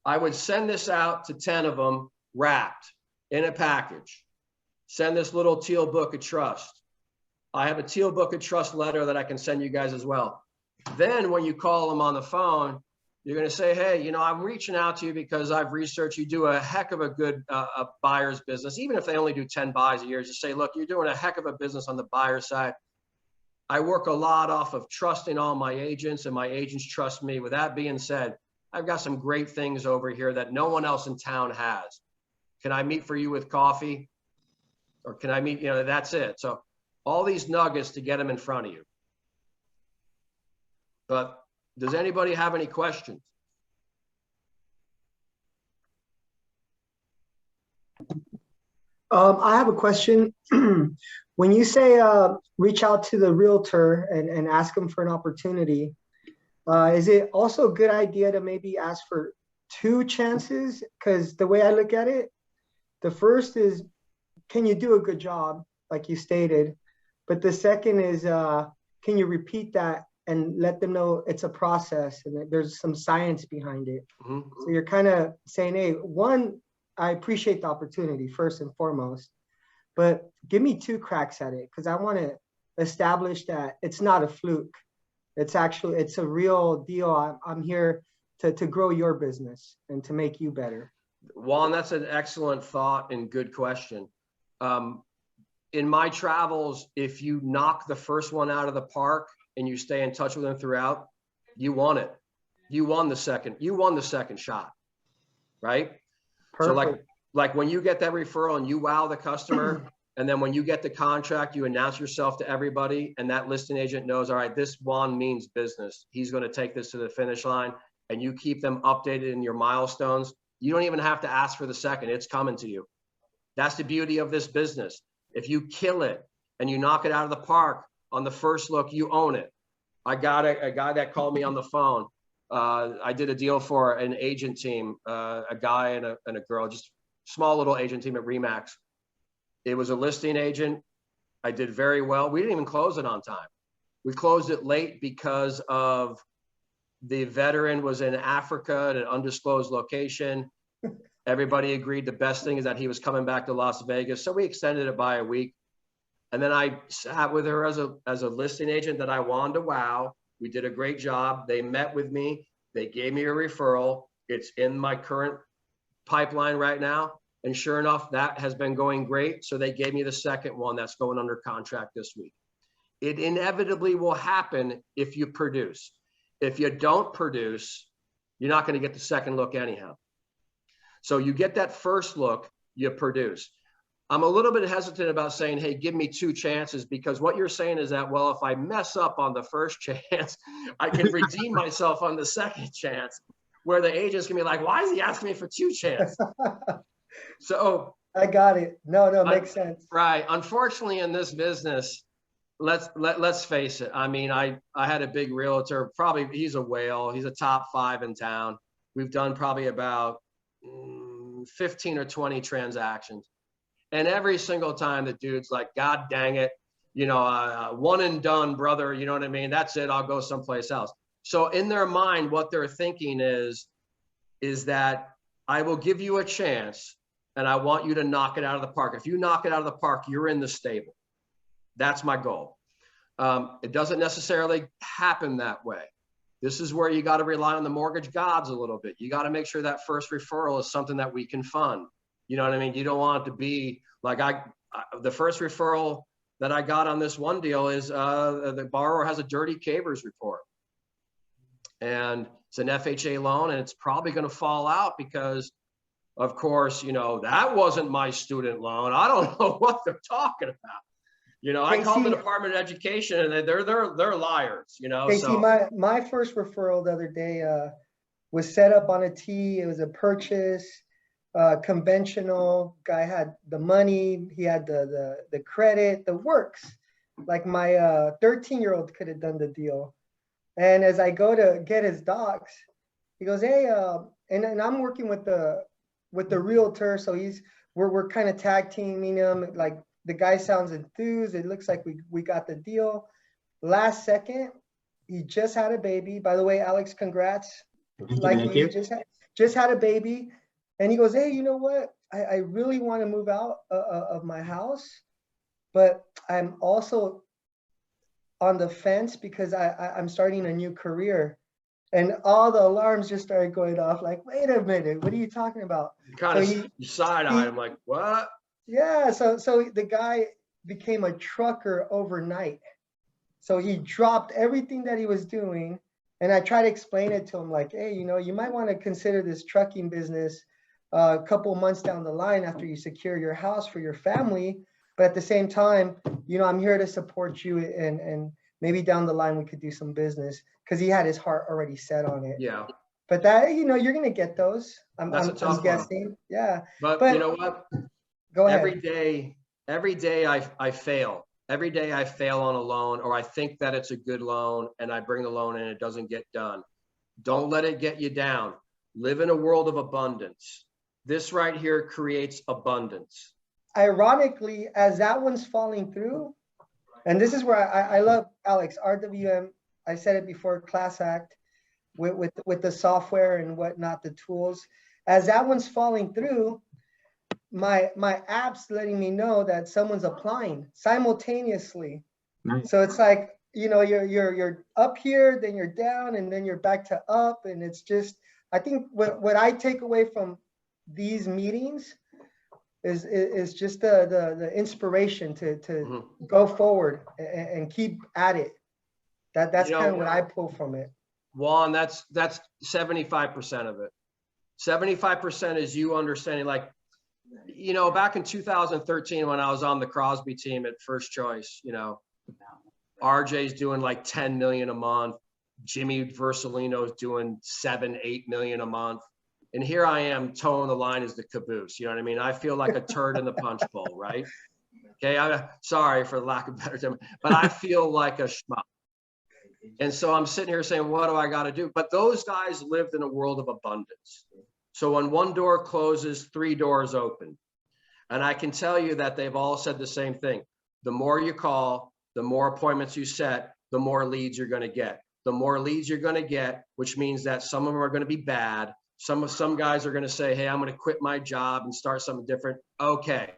I would send this out to 10 of them wrapped in a package. Send this little teal book of trust. I have a teal book of trust letter that I can send you guys as well. Then when you call them on the phone, you're going to say, hey, you know, I'm reaching out to you because I've researched you do a heck of a good buyer's business. Even if they only do 10 buys a year, just say, look, you're doing a heck of a business on the buyer side. I work a lot off of trusting all my agents, and my agents trust me. With that being said, I've got some great things over here that no one else in town has. Can I meet for you with coffee? Or can I meet, that's it. So all these nuggets to get them in front of you. But does anybody have any questions? I have a question. When you say reach out to the realtor and ask them for an opportunity, is it also a good idea to maybe ask for 2 chances? Because the way I look at it, the first is, can you do a good job, like you stated? But the second is, can you repeat that and let them know it's a process and that there's some science behind it? Mm-hmm. So you're kind of saying, hey, one, I appreciate the opportunity first and foremost, but give me 2 cracks at it, because I want to establish that it's not a fluke. It's actually, it's a real deal. I'm here to grow your business and to make you better. Juan, that's an excellent thought and good question. In my travels, if you knock the first one out of the park and you stay in touch with them throughout, you won it. You won the second shot, right? Perfect. So like when you get that referral and you wow the customer, and then when you get the contract, you announce yourself to everybody, and that listing agent knows, all right, this Juan means business. He's going to take this to the finish line, and you keep them updated in your milestones. You don't even have to ask for the second. It's coming to you. That's the beauty of this business. If you kill it and you knock it out of the park on the first look, you own it. I got a guy that called me on the phone. I did a deal for an agent team, a guy and a girl, just small little agent team at Remax. It was a listing agent. I did very well. We didn't even close it on time. We closed it late because of the veteran was in Africa at an undisclosed location. Everybody agreed the best thing is that he was coming back to Las Vegas. So we extended it by a week. And then I sat with her as a listing agent that I wanted to wow. We did a great job. They met with me. They gave me a referral. It's in my current pipeline right now. And sure enough, that has been going great. So they gave me the second one that's going under contract this week. It inevitably will happen if you produce. If you don't produce, you're not going to get the second look anyhow. So you get that first look, you produce. I'm a little bit hesitant about saying, hey, give me 2 chances, because what you're saying is that, well, if I mess up on the first chance, I can redeem myself on the second chance, where the agent's gonna be like, why is he asking me for 2 chances? So I got it. No, makes sense. Right. Unfortunately, in this business, let's face it. I mean, I had a big realtor, probably he's a whale. He's a top 5 in town. We've done probably about 15 or 20 transactions. And every single time the dude's like, God dang it, one and done, brother. You know what I mean? That's it. I'll go someplace else. So in their mind, what they're thinking is that I will give you a chance and I want you to knock it out of the park. If you knock it out of the park, you're in the stable. That's my goal. It doesn't necessarily happen that way. This is where you got to rely on the mortgage gods a little bit. You got to make sure that first referral is something that we can fund. You know what I mean? You don't want it to be like the first referral that I got on this one deal is the borrower has a dirty Cavers report. And it's an FHA loan, and it's probably going to fall out because, of course, that wasn't my student loan. I don't know what they're talking about. I called the Department of Education, and they're liars. So my first referral the other day was set up on a T. It was a purchase. Conventional guy had the money, he had the credit, the works. Like my 13-year-old could have done the deal. And as I go to get his docs, he goes, hey, and I'm working with the realtor, so we're kind of tag teaming him. Like the guy sounds enthused. It looks like we got the deal. Last second, he just had a baby. By the way, Alex, congrats. Thank you. Just had a baby. And he goes, hey, you know what? I really want to move out of my house, but I'm also on the fence because I'm starting a new career. And all the alarms just started going off like, wait a minute, what are you talking about? Kind of side-eyed. I'm like, what? Yeah, so the guy became a trucker overnight. So he dropped everything that he was doing And I try to explain it to him like, hey, you know, you might want to consider this trucking business a couple months down the line after you secure your house for your family. But at the same time, you know, I'm here to support you, and maybe down the line we could do some business, because he had his heart already set on it. Yeah. But that, you know, you're gonna get those. I'm guessing. Yeah. But you know what? Go ahead. Every day I fail. Every day I fail on a loan, or I think that it's a good loan and I bring the loan in and it doesn't get done. Don't let it get you down. Live in a world of abundance. This right here creates abundance. Ironically, as that one's falling through, and this is where I love Alex, RWM, I said it before, class act with the software and whatnot, the tools. As that one's falling through, my app's letting me know that someone's applying simultaneously. Nice. So it's like, you know, you're up here, then you're down, and then you're back to up. And it's just, I think what I take away from these meetings is just the inspiration to go forward and keep at it. That's kind of what I pull from it. Juan, that's 75% of it. 75% is you understanding, like, you know, back in 2013, when I was on the Crosby team at First Choice, you know, RJ's doing like 10 million a month. Jimmy Versalino's doing 7-8 million a month. And here I am towing the line as the caboose. You know what I mean? I feel like a turd in the punch bowl, right? Okay, I'm sorry for the lack of better term, but I feel like a schmuck. And so I'm sitting here saying, what do I got to do? But those guys lived in a world of abundance. So when one door closes, 3 doors open. And I can tell you that they've all said the same thing. The more you call, the more appointments you set, the more leads you're going to get. The more leads you're going to get, which means that some of them are going to be bad. Some guys are going to say, hey, I'm going to quit my job and start something different. Okay,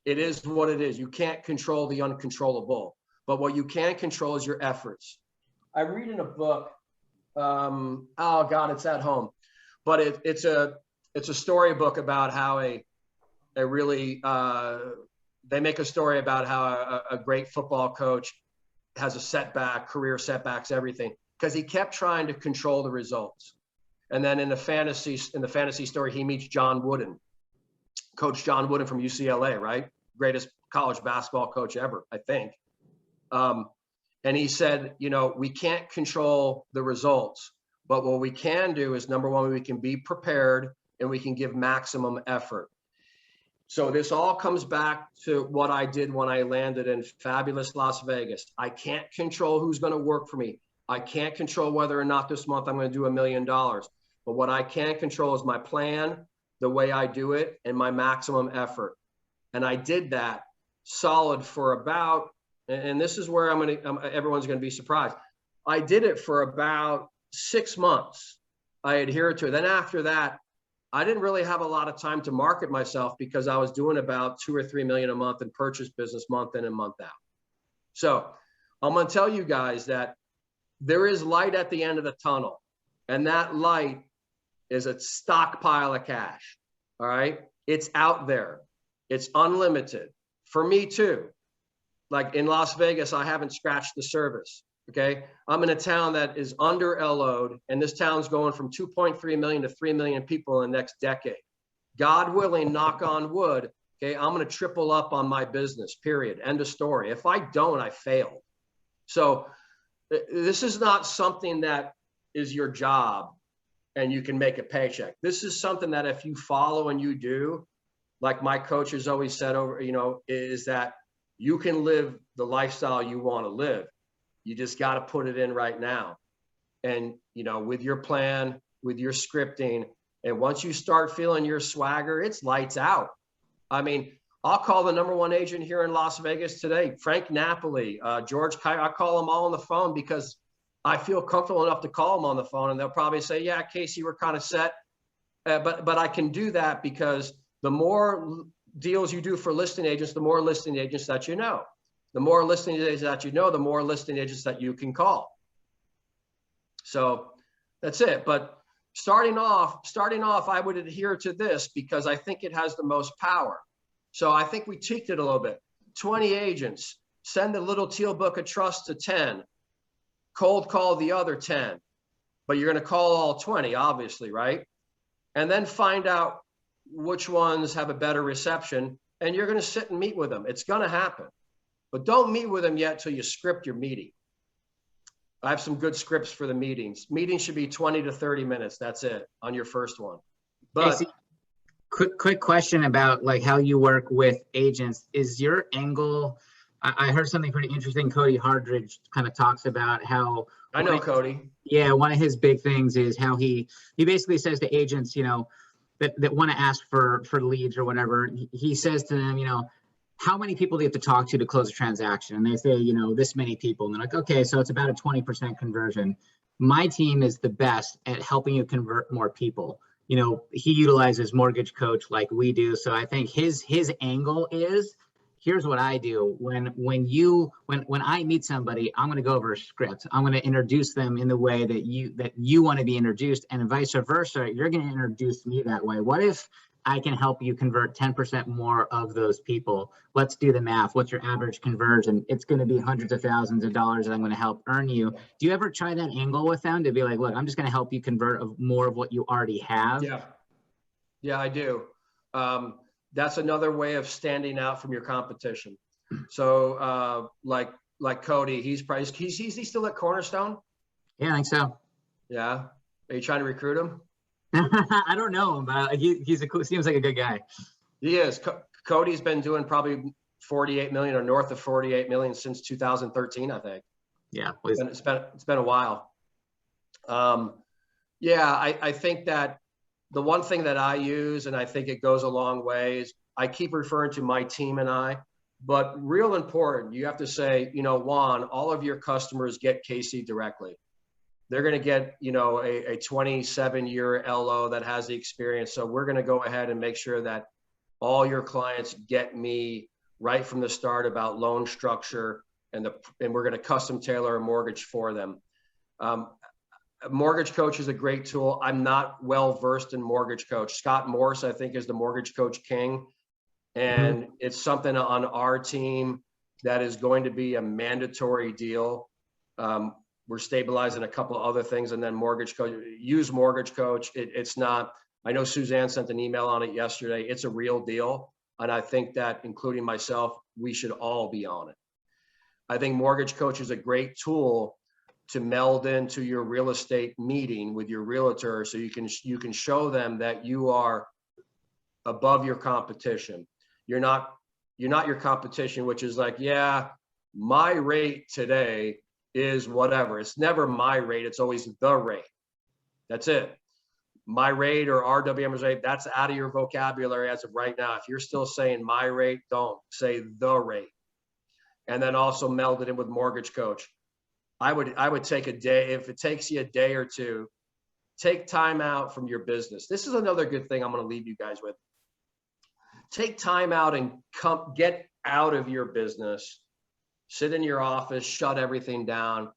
it is what it is. You can't control the uncontrollable. But what you can control is your efforts. I read in a book, oh God, it's at home. But it's a storybook about how they make a story about how a great football coach has a setback, career setbacks, everything, because he kept trying to control the results. And then in the fantasy story, he meets John Wooden, Coach John Wooden from UCLA, right? Greatest college basketball coach ever, I think. And he said, you know, we can't control the results, but what we can do is, number one, we can be prepared and we can give maximum effort. So this all comes back to what I did when I landed in fabulous Las Vegas. I can't control who's going to work for me. I can't control whether or not this month I'm going to do $1 million. But what I can control is my plan, the way I do it, and my maximum effort. And I did that solid for about, and this is where everyone's going to be surprised. I did it for about 6 months. I adhered to it. Then after that, I didn't really have a lot of time to market myself because I was doing about 2 or 3 million a month in purchase business month in and month out. So I'm going to tell you guys that there is light at the end of the tunnel, and that light is a stockpile of cash. All right. It's out there. It's unlimited for me too. Like in Las Vegas, I haven't scratched the surface. Okay. I'm in a town that is under LO'd, and this town's going from 2.3 million to 3 million people in the next decade. God willing, knock on wood. Okay. I'm going to triple up on my business, period. End of story. If I don't, I failed. So this is not something that is your job and you can make a paycheck. This is something that if you follow and you do, like my coach has always said is that you can live the lifestyle you want to live. You just got to put it in right now. And, with your plan, with your scripting, and once you start feeling your swagger, it's lights out. I mean, I'll call the #1 agent here in Las Vegas today, Frank Napoli, George Kite. I call them all on the phone because I feel comfortable enough to call them on the phone, and they'll probably say, yeah, Casey, we're kind of set. But I can do that because the more deals you do for listing agents, the more listing agents that you know. The more listing agents that you know, the more listing agents that you can call. So that's it. But starting off, I would adhere to this because I think it has the most power. So I think we tweaked it a little bit. 20 agents, send a little teal book of trust to 10, cold call the other 10, but you're going to call all 20, obviously, right? And then find out which ones have a better reception, and you're going to sit and meet with them. It's going to happen, but don't meet with them yet till you script your meeting. I have some good scripts for the meetings. Meetings should be 20 to 30 minutes. That's it on your first one. But Casey, quick question about like how you work with agents. Is your angle, I heard something pretty interesting. Cody Hardridge kind of talks about how, I know Cody. yeah, one of his big things is how he basically says to agents, you know, that want to ask for leads or whatever, he says to them, you know, how many people do you have to talk to close a transaction? And they say, you know, this many people. And they're like, okay, so it's about a 20% conversion. My team is the best at helping you convert more people. You know, he utilizes Mortgage Coach like we do. So I think his angle is, here's what I do. When I meet somebody, I'm going to go over a script. I'm going to introduce them in the way that you want to be introduced, and vice versa. You're going to introduce me that way. What if I can help you convert 10% more of those people? Let's do the math. What's your average conversion? It's going to be hundreds of thousands of dollars that I'm going to help earn you. Do you ever try that angle with them to be like, look, I'm just going to help you convert more of what you already have? Yeah, I do. That's another way of standing out from your competition. So like Cody, he's still at Cornerstone? Yeah, I think so. Yeah. Are you trying to recruit him? I don't know him, but seems like a good guy. He is. Cody's been doing probably 48 million or north of 48 million since 2013, I think. Yeah, it's been a while. Yeah, I think that the one thing that I use, and I think it goes a long way, is I keep referring to my team and I, but real important, you have to say, you know, Juan, all of your customers get Casey directly. They're going to get, you know, a 27-year LO that has the experience. So we're going to go ahead and make sure that all your clients get me right from the start about loan structure, and we're going to custom tailor a mortgage for them. Mortgage Coach is a great tool. I'm not well versed in Mortgage Coach. Scott Morse, I think, is the Mortgage Coach king. And it's something on our team that is going to be a mandatory deal. We're stabilizing a couple of other things, and then Mortgage Coach, use Mortgage Coach. It's not, I know Suzanne sent an email on it yesterday. It's a real deal. And I think that, including myself, we should all be on it. I think Mortgage Coach is a great tool to meld into your real estate meeting with your realtor, so you can show them that you are above your competition. You're not your competition, which is like, yeah, my rate today is whatever. It's never my rate. It's always the rate. That's it. My rate or RWM's rate, that's out of your vocabulary as of right now. If you're still saying my rate, don't say the rate. And then also meld it in with Mortgage Coach. I would take a day, if it takes you a day or two, take time out from your business. This is another good thing I'm going to leave you guys with. Take time out and get out of your business. Sit in your office, shut everything down,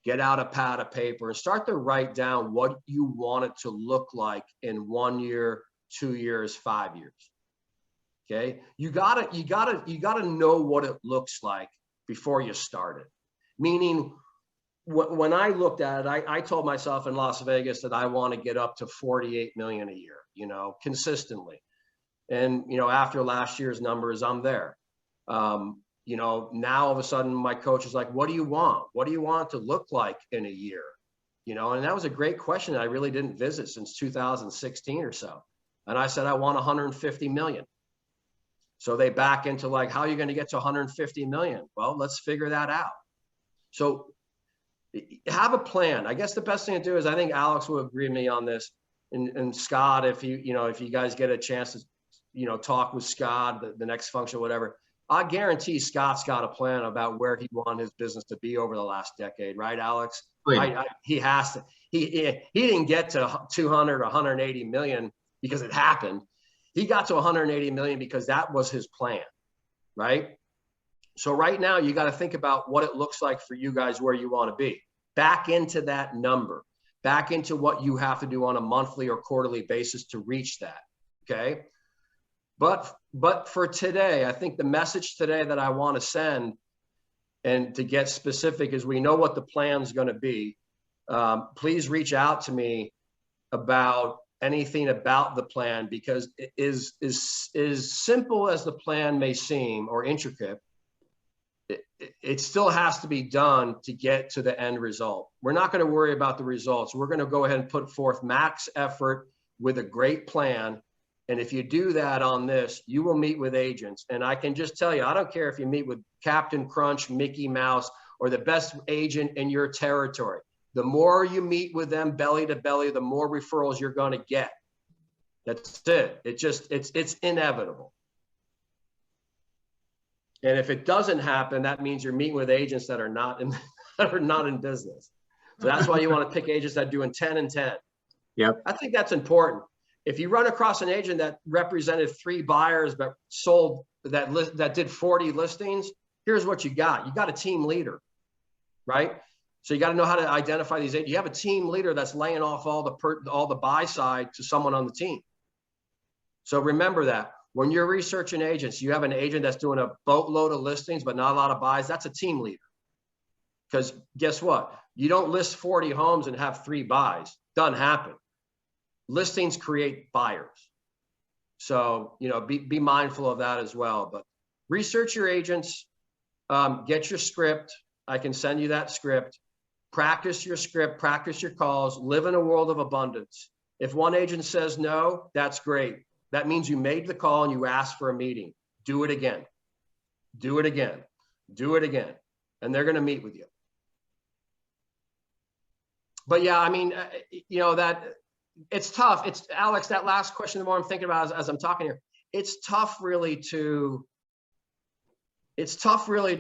get out a pad of paper, and start to write down what you want it to look like in 1 year, 2 years, 5 years. Okay, you gotta know what it looks like before you start it. Meaning, when I looked at it, I told myself in Las Vegas that I want to get up to 48 million a year, you know, consistently. And, you know, after last year's numbers, I'm there. You know, now all of a sudden my coach is like, what do you want? What do you want to look like in a year? You know, and that was a great question that I really didn't visit since 2016 or so. And I said, I want 150 million. So they back into like, how are you going to get to 150 million? Well, let's figure that out. So have a plan. I guess the best thing to do is, I think Alex will agree with me on this, and Scott, if you guys get a chance to, you know, talk with Scott, the next function, whatever, I guarantee Scott's got a plan about where he wants his business to be over the last decade, right, Alex? Oh, yeah. He has to. He didn't get to 200 or 180 million because it happened. He got to 180 million because that was his plan, right? So right now, you got to think about what it looks like for you guys, where you want to be. Back into that number, back into what you have to do on a monthly or quarterly basis to reach that, okay? But for today, I think the message today that I want to send, and to get specific, is we know what the plan's going to be. please reach out to me about anything about the plan, because it is simple as the plan may seem, or intricate, it still has to be done to get to the end result. We're not going to worry about the results. We're going to go ahead and put forth max effort with a great plan. And if you do that on this, you will meet with agents. And I can just tell you, I don't care if you meet with Captain Crunch, Mickey Mouse, or the best agent in your territory. The more you meet with them belly to belly, the more referrals you're going to get. That's it. It's inevitable. And if it doesn't happen, that means you're meeting with agents that are not in business. So that's why you want to pick agents that are doing 10 and 10. Yep. I think that's important. If you run across an agent that represented 3 buyers but sold that did 40 listings, here's what you got. You got a team leader, right? So you got to know how to identify these agents. You have a team leader that's laying off all the buy side to someone on the team. So remember that when you're researching agents, you have an agent that's doing a boatload of listings but not a lot of buys. That's a team leader. Because guess what? You don't list 40 homes and have 3 buys. Doesn't happen. Listings create buyers. So, you know, be mindful of that as well. But research your agents, get your script. I can send you that script. Practice your script, practice your calls, live in a world of abundance. If one agent says no, that's great. That means you made the call and you asked for a meeting. Do it again. Do it again. Do it again. And they're going to meet with you. But yeah, I mean, you know, that it's tough. It's Alex, that last question, the more I'm thinking about as I'm talking here, it's tough really to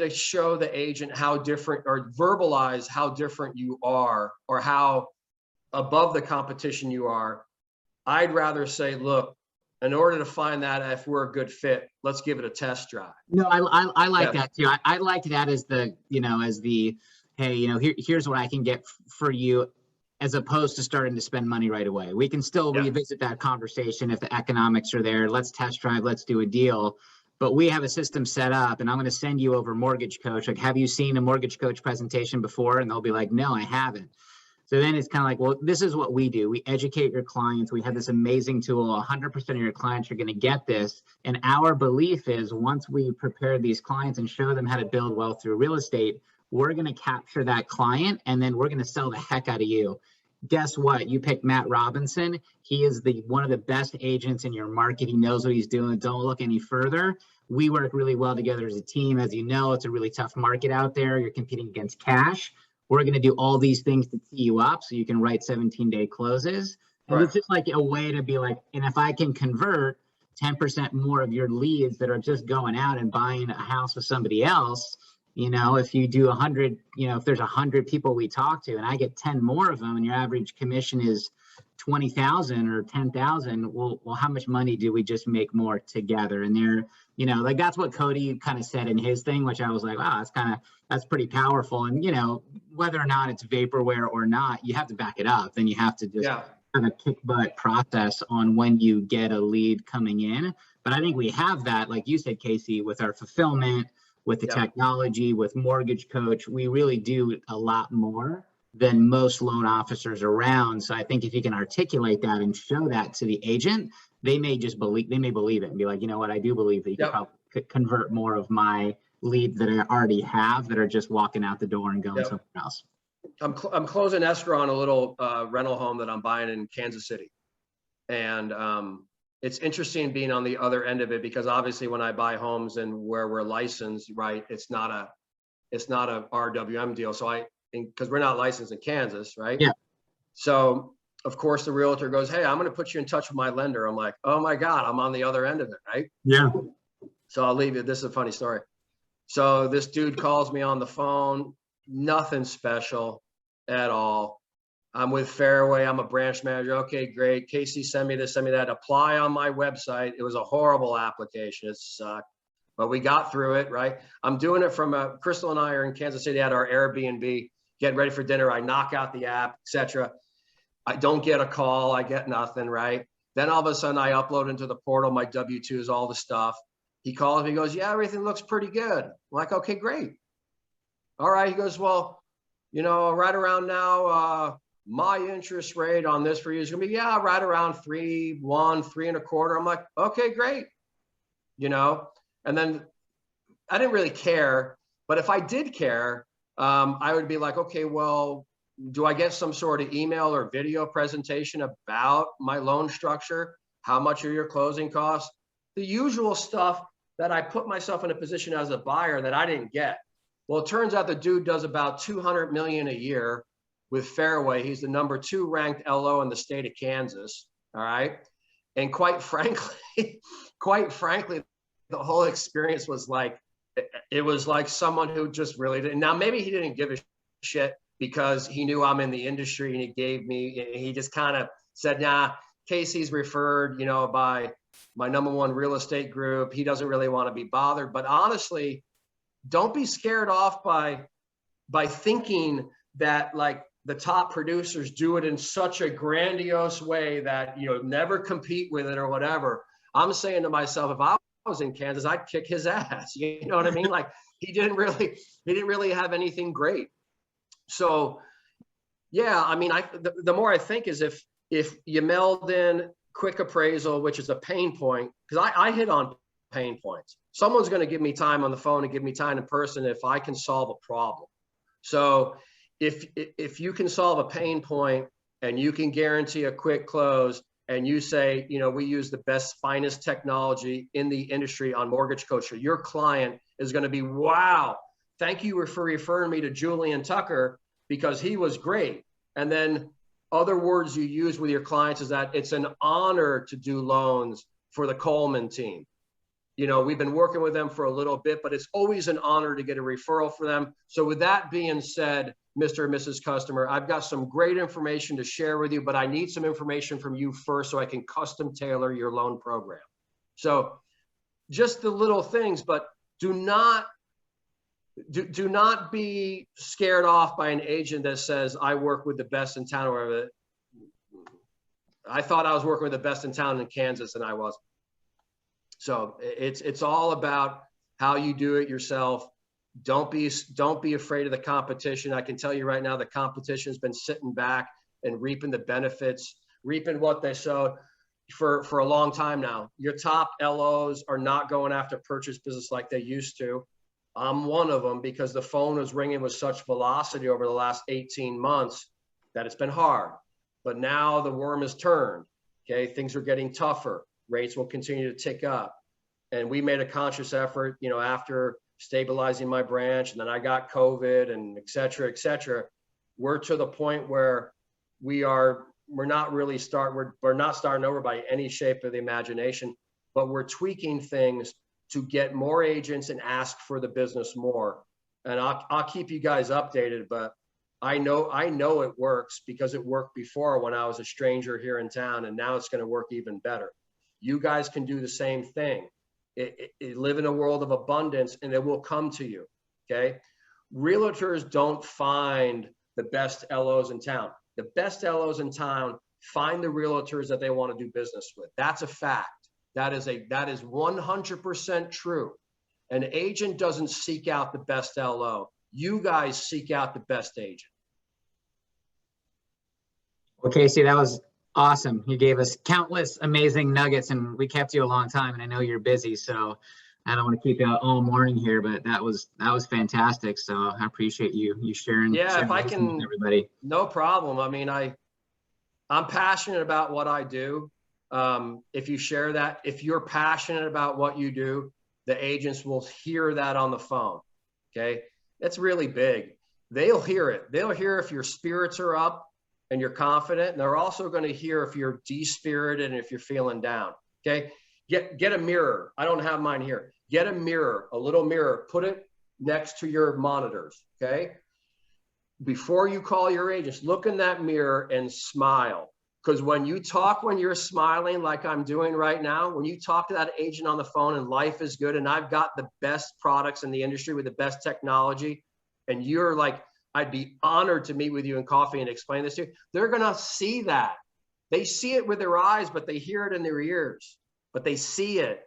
show the agent how different, or verbalize how different you are, or how above the competition you are. I'd rather say, look, in order to find that if we're a good fit, let's give it a test drive. No, I like that too. I like that as the, you know, as the, hey, you know, here's what I can get for you, as opposed to starting to spend money right away. We can still revisit that conversation if the economics are there. Let's test drive, let's do a deal. But we have a system set up, and I'm going to send you over Mortgage Coach. Like, have you seen a Mortgage Coach presentation before? And they'll be like, no, I haven't. So then it's kind of like, well, this is what we do. We educate your clients. We have this amazing tool. 100% of your clients are going to get this. And our belief is once we prepare these clients and show them how to build wealth through real estate, we're going to capture that client, and then we're going to sell the heck out of you. Guess what? You picked Matt Robinson. He is one of the best agents in your market. He knows what he's doing. Don't look any further. We work really well together as a team. As you know, it's a really tough market out there. You're competing against cash. We're going to do all these things to tee you up so you can write 17-day closes. And It's just like a way to be like, and if I can convert 10% more of your leads that are just going out and buying a house with somebody else, you know, if you do 100, you know, if there's 100 people we talk to and I get 10 more of them and your average commission is 20,000 or 10,000, well, how much money do we just make more together? And they're, you know, like that's what Cody kind of said in his thing, which I was like, wow, that's pretty powerful. And, you know, whether or not it's vaporware or not, you have to back it up. Then you have to just have a kick butt process on when you get a lead coming in. But I think we have that, like you said, Casey, with our fulfillment, with the technology, with Mortgage Coach. We really do a lot more than most loan officers around. So I think if you can articulate that and show that to the agent, they may believe it and be like, you know what, I do believe that you could convert more of my leads that I already have that are just walking out the door and going somewhere else. I'm closing escrow on a little rental home that I'm buying in Kansas City. And it's interesting being on the other end of it, because obviously when I buy homes and where we're licensed, right, it's not a RWM deal. So because we're not licensed in Kansas, right? Yeah. So of course the realtor goes, hey, I'm going to put you in touch with my lender. I'm like, oh my God, I'm on the other end of it, right? Yeah. So I'll leave you. This is a funny story. So this dude calls me on the phone, nothing special at all. I'm with Fairway. I'm a branch manager. Okay, great. Casey, send me this, send me that. Apply on my website. It was a horrible application. It sucked, but we got through it, right? I'm doing it from Crystal and I are in Kansas City at our Airbnb, getting ready for dinner. I knock out the app, etc. I don't get a call. I get nothing, right? Then all of a sudden I upload into the portal my W-2s, all the stuff. He calls me, he goes, yeah, everything looks pretty good. I'm like, okay, great. All right. He goes, well, right around now, my interest rate on this for you is gonna be, yeah, right around 3.1, 3.25. I'm like, okay, great. And then I didn't really care, but if I did care, I would be like, okay, well, do I get some sort of email or video presentation about my loan structure? How much are your closing costs? The usual stuff that I put myself in a position as a buyer that I didn't get. Well, it turns out the dude does about 200 million a year with Fairway. He's the #2 ranked LO in the state of Kansas. All right. And quite frankly, the whole experience was like, it was like someone who just really didn't. Now, maybe he didn't give a shit because he knew I'm in the industry, and he just kind of said, nah, Casey's referred, by my #1 real estate group. He doesn't really want to be bothered. But honestly, don't be scared off by thinking that like the top producers do it in such a grandiose way that never compete with it or whatever. I'm saying to myself, if I was in Kansas, I'd kick his ass. You know what I mean? Like he didn't really have anything great. So yeah, I mean, the more I think is if you meld in quick appraisal, which is a pain point, because I hit on pain points. Someone's going to give me time on the phone and give me time in person if I can solve a problem. So if you can solve a pain point and you can guarantee a quick close, and you say, we use the best, finest technology in the industry on Mortgage Coach, your client is going to be, wow, thank you for referring me to Julian Tucker because he was great. And then other words you use with your clients is that it's an honor to do loans for the Coleman team. We've been working with them for a little bit, but it's always an honor to get a referral for them. So with that being said, Mr. or Mrs. Customer, I've got some great information to share with you, but I need some information from you first so I can custom tailor your loan program. So just the little things, but do not be scared off by an agent that says, I work with the best in town, or whatever. I thought I was working with the best in town in Kansas, and I wasn't. So it's all about how you do it yourself. Don't be afraid of the competition. I can tell you right now, the competition has been sitting back and reaping the benefits, reaping what they sowed for a long time now. Your top LOs are not going after purchase business like they used to. I'm one of them because the phone was ringing with such velocity over the last 18 months that it's been hard. But now the worm has turned. Okay, things are getting tougher. Rates will continue to tick up. And we made a conscious effort, after stabilizing my branch, and then I got COVID and et cetera, we're to the point where we're not starting over by any shape of the imagination, but we're tweaking things to get more agents and ask for the business more. And I'll keep you guys updated, but I know it works because it worked before when I was a stranger here in town, and now it's going to work even better. You guys can do the same thing. Live in a world of abundance, and it will come to you. Okay. Realtors don't find the best LOs in town. The best LOs in town find the realtors that they want to do business with. That's a fact. That is 100% true. An agent doesn't seek out the best LO. You guys seek out the best agent. Well, Casey, that was awesome. You gave us countless amazing nuggets, and we kept you a long time, and I know you're busy, so I don't want to keep you all morning here, but that was fantastic. So I appreciate you sharing. Yeah, if I can, with everybody. No problem. I mean, I'm passionate about what I do. If you share that, if you're passionate about what you do, the agents will hear that on the phone. Okay, that's really big. They'll hear it. They'll hear if your spirits are up and you're confident, and they're also going to hear if you're de-spirited and if you're feeling down. Okay, get a mirror. I don't have mine here. Get a mirror, a little mirror, put it next to your monitors. Okay, before you call your agents, look in that mirror and smile. Because when you talk, when you're smiling like I'm doing right now, when you talk to that agent on the phone and life is good, and I've got the best products in the industry with the best technology, and you're like, I'd be honored to meet with you in coffee and explain this to you. They're going to see that. They see it with their eyes, but they hear it in their ears, but they see it.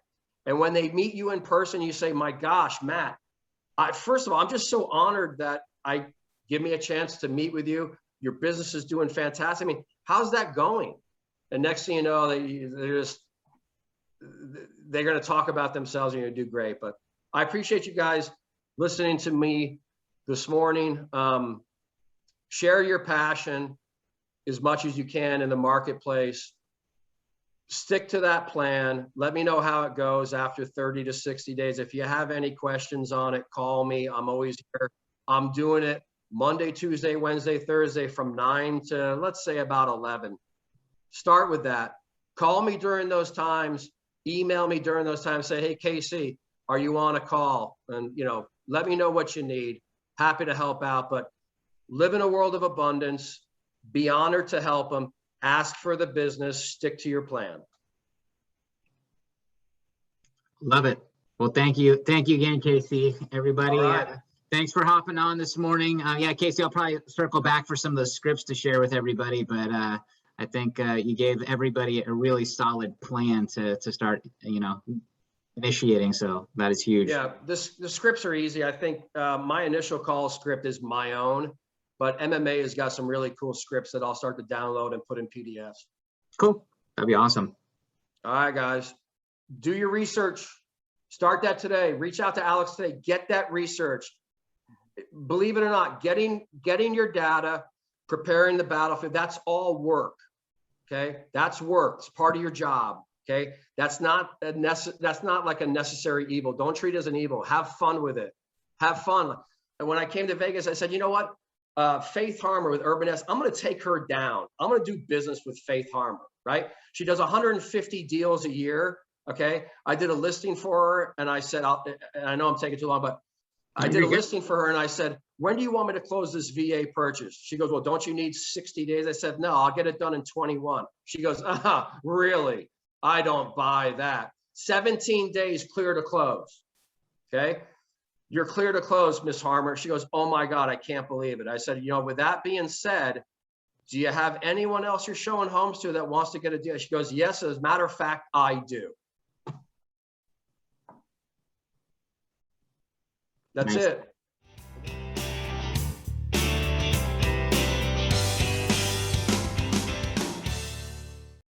And when they meet you in person, you say, my gosh, Matt, first of all, I'm just so honored that give me a chance to meet with you. Your business is doing fantastic. I mean, how's that going? And next thing you know, they're going to talk about themselves and you're going to do great. But I appreciate you guys listening to me this morning. Share your passion as much as you can in the marketplace. Stick to that plan. Let me know how it goes after 30 to 60 days. If you have any questions on it, call me. I'm always here. I'm doing it Monday, Tuesday, Wednesday, Thursday from 9 to, let's say, about 11. Start with that. Call me during those times. Email me during those times. Say, hey, Casey, are you on a call? And, you know, let me know what you need. Happy to help out. But live in a world of abundance. Be honored to help them. Ask for the business. Stick to your plan. Love it. Well, thank you. Thank you again, Casey. Everybody, Right. Thanks for hopping on this morning. Yeah, Casey, I'll probably circle back for some of the scripts to share with everybody, but I think you gave everybody a really solid plan to start, you know, initiating. So that is huge. Yeah, the scripts are easy. I think my initial call script is my own, but MMA has got some really cool scripts that I'll start to download and put in PDFs. Cool. That'd be awesome. All right, guys, do your research. Start that today. Reach out to Alex today. Get that research. Believe it or not, getting your data, preparing the battlefield, that's all work. Okay, that's work. It's part of your job. Okay, that's not like a necessary evil. Don't treat it as an evil. Have fun with it. Have fun. And when I came to Vegas, I said, you know what? Faith Harmer with Urban S, I'm going to take her down. I'm going to do business with Faith Harmer, right? She does 150 deals a year. Okay, I did a listing for her, and I said, I know I'm taking too long, but I did a listing for her, and I said, when do you want me to close this VA purchase? She goes, well, don't you need 60 days? I said, no, I'll get it done in 21. She goes, really? I don't buy that. 17 days clear to close. Okay. You're clear to close, Miss Harmer. She goes, oh my God, I can't believe it. I said, you know, with that being said, do you have anyone else you're showing homes to that wants to get a deal? She goes, yes, as a matter of fact, I do. That's Nice. it.